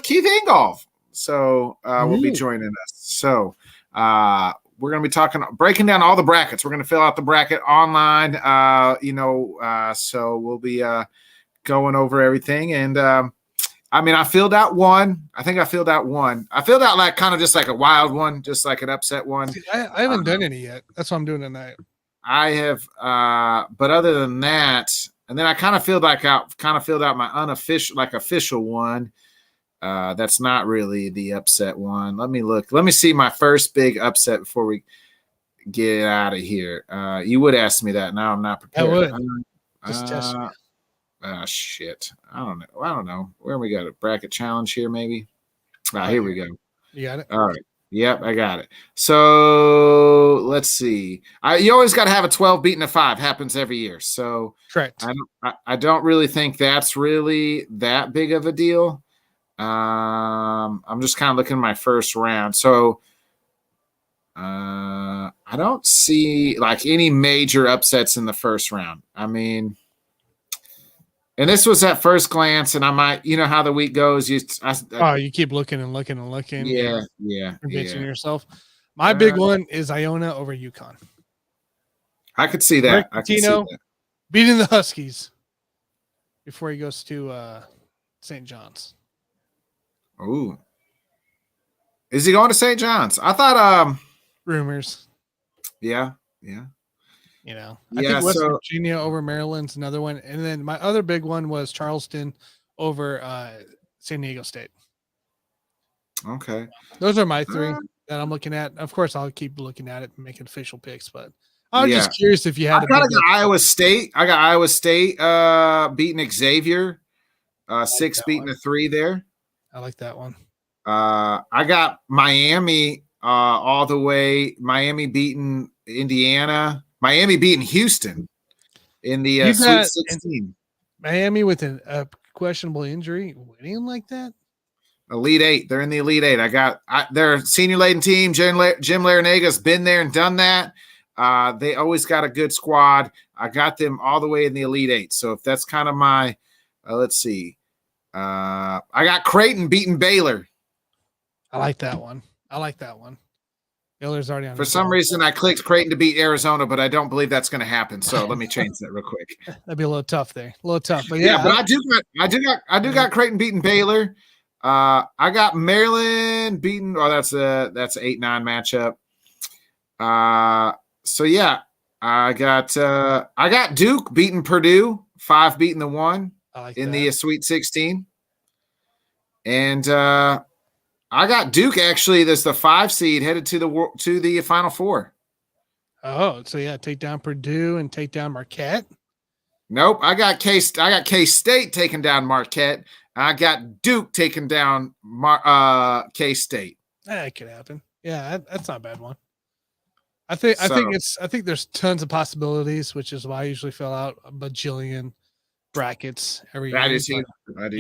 C: Keith Ingolf. So will be joining us. So we're going to be breaking down all the brackets. We're going to fill out the bracket online, so we'll be going over everything. And I mean, I filled out one. I think I filled out one. I filled out like kind of just like a wild one, just like an upset one.
A: See, I haven't done any yet. That's what I'm doing tonight.
C: I have, but other than that, and then I kind of filled out my unofficial, like official one. That's not really the upset one. Let me look. Let me see my first big upset before we get out of here. You would ask me that. Now I'm not prepared.
A: I would. Just test me.
C: Shit. I don't know. Where we got a bracket challenge here, maybe? Here we go.
A: You got it?
C: All right. Yep, I got it. So let's see. You always got to have a 12 beating a 5. Happens every year. So
A: correct.
C: I don't really think that's really that big of a deal. I'm just kind of looking at my first round. So I don't see like any major upsets in the first round. I mean, and this was at first glance, and I might, how the week goes. You
A: keep looking and looking and looking.
C: Yeah.
A: Convincing yourself. My big one is Iona over UConn.
C: I could see that.
A: Rick Pitino beating the Huskies before he goes to St. John's.
C: Ooh. Is he going to St. John's? I thought
A: Rumors.
C: Yeah.
A: I think West
C: So
A: Virginia over Maryland's another one. And then my other big one was Charleston over San Diego State.
C: okay.
A: Those are my three that I'm looking at. Of course, I'll keep looking at it and making official picks, but I was just curious if you had
C: I got Iowa State. I got Iowa State beating Xavier. 6 beating a 3 there.
A: I like that one.
C: I got Miami all the way. Miami beating Indiana. Miami beating Houston in the Sweet 16.
A: Miami with a questionable injury, winning like that.
C: Elite 8. They're in the Elite 8. I got their senior laden team. Jim Laranaga's been there and done that. They always got a good squad. I got them all the way in the Elite 8. So if that's kind of my, let's see. I got Creighton beating Baylor.
A: I like that one. Baylor's already on.
C: For some reason, I clicked Creighton to beat Arizona, but I don't believe that's going to happen. So let me change that real quick.
A: That'd be a little tough there. But
C: but I do got Creighton beating Baylor. I got Maryland beating. Oh, that's a 8-9 matchup. So yeah, I got Duke beating Purdue, 5 beating the 1 in the Sweet 16, and I got Duke actually. There's the 5 seed headed to the Final Four.
A: Oh, so yeah, take down Purdue and take down Marquette.
C: Nope, I got K-State taking down Marquette. I got Duke taking down K-State.
A: That could happen. Yeah, that's not a bad one. I think there's tons of possibilities, which is why I usually fill out a bajillion brackets every year.
C: I do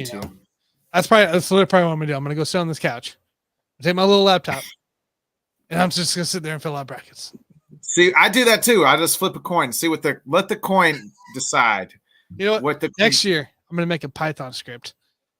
C: too.
A: That's literally probably what I'm gonna do. I'm gonna go sit on this couch, take my little laptop, and I'm just gonna sit there and fill out brackets.
C: See, I do that too. I just flip a coin, see let the coin decide.
A: You know what? Next year I'm gonna make a Python script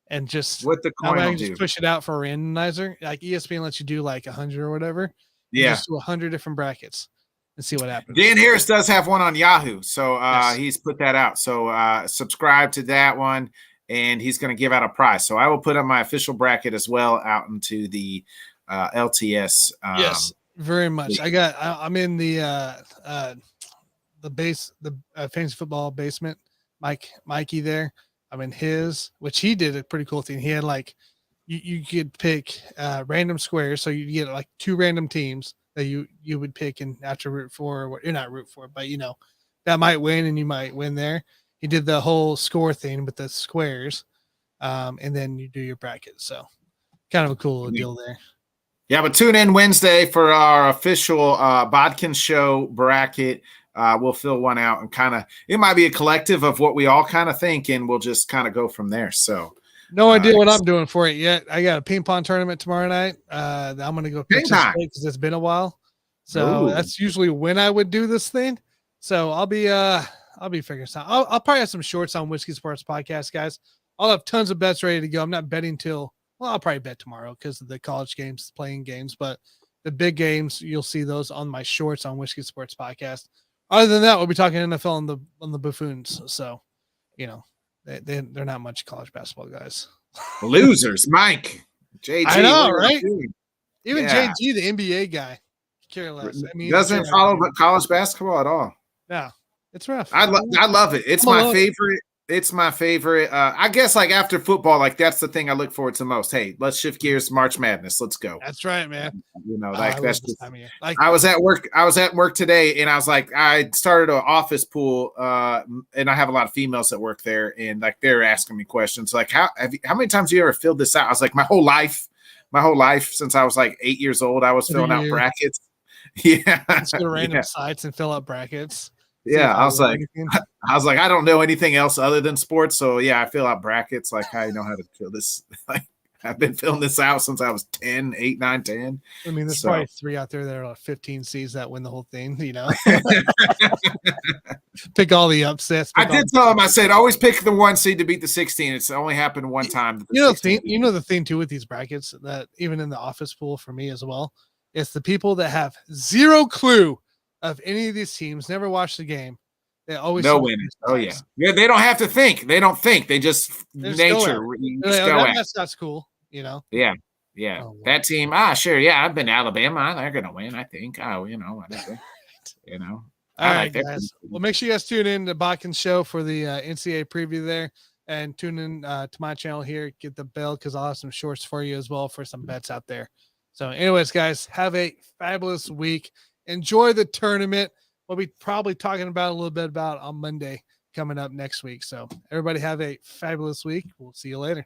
A: and just
C: what the coin will do.
A: Just push it out for a randomizer. Like ESPN lets you do like 100 or whatever.
C: Yeah,
A: just do 100 different brackets and see what happens.
C: Dan Harris does have one on Yahoo, so he's put that out. So subscribe to that one, and he's going to give out a prize. So I will put up my official bracket as well out into the LTS.
A: Yes, very much. I'm in the fantasy football basement. Mikey there. I'm in his, which he did a pretty cool thing. He had like you could pick random squares, so you get like 2 random teams that you would pick and have to root for, or you're not root for, but that might win and you might win there. He did the whole score thing with the squares, and then you do your bracket. So kind of a cool little deal there.
C: Yeah, but tune in Wednesday for our official Bodkin Show bracket. We'll fill one out and it might be a collective of what we all kind of think, and we'll just kind of go from there. So
A: no idea what I'm doing for it yet. I got a ping pong tournament tomorrow night. I'm going to go participate because it's been a while. So that's usually when I would do this thing. So I'll be figuring this out. I'll probably have some shorts on Whiskey Sports Podcast, guys. I'll have tons of bets ready to go. I'm not betting I'll probably bet tomorrow because of the college games, playing games, but the big games, you'll see those on my shorts on Whiskey Sports Podcast. Other than that, we'll be talking NFL on the Buffoons. So, they're not much college basketball guys.
C: Losers, Mike. JG.
A: I know, right? Even JG, the NBA guy, care less. I mean,
C: doesn't follow college basketball at all.
A: Yeah, it's rough.
C: I love it. It's my favorite. It's my favorite. I guess like after football, like that's the thing I look forward to most. Hey, let's shift gears. March Madness. Let's go.
A: That's right, man.
C: That's just. I was at work. Today, and I was like, I started an office pool, and I have a lot of females that work there, and like they're asking me questions like, how many times have you ever filled this out? I was like, my whole life since I was like 8 years old, I was filling out brackets. Yeah,
A: let's go to random sites and fill out brackets.
C: Yeah, I was like, I don't know anything else other than sports. So yeah, I fill out brackets. Like I know how to fill this. Like I've been filling this out since I was 10, 8, 9, 10.
A: I mean, there's probably 3 out there that are like 15 C's that win the whole thing, Pick all the upsets.
C: I did tell him, I said, always pick the 1 seed to beat the 16. It's only happened one time.
A: The thing too with these brackets that even in the office pool for me as well, it's the people that have zero clue of any of these teams, never watched the game, They always
C: No
A: seem to
C: winning.
A: be
C: Oh yeah.
A: surprised.
C: Yeah. They don't have to think. They don't think. They just
A: They just go
C: nature.
A: at it.
C: You
A: They're
C: just
A: like,
C: go
A: oh,
C: at.
A: that's cool. You know.
C: Yeah. Yeah.
A: Oh, wow.
C: That team. Sure. Yeah. I've been to Alabama. They're gonna win. I think. Oh, whatever.
A: All
C: I
A: right,
C: like that.
A: guys. Well, make sure you guys tune in to Bakken Show for the NCAA preview there, and tune in to my channel here. Get the bell because I'll have some shorts for you as well for some bets out there. So, anyways, guys, have a fabulous week. Enjoy the tournament. We'll be probably talking about a little bit about on Monday coming up next week. So, everybody have a fabulous week. We'll see you later.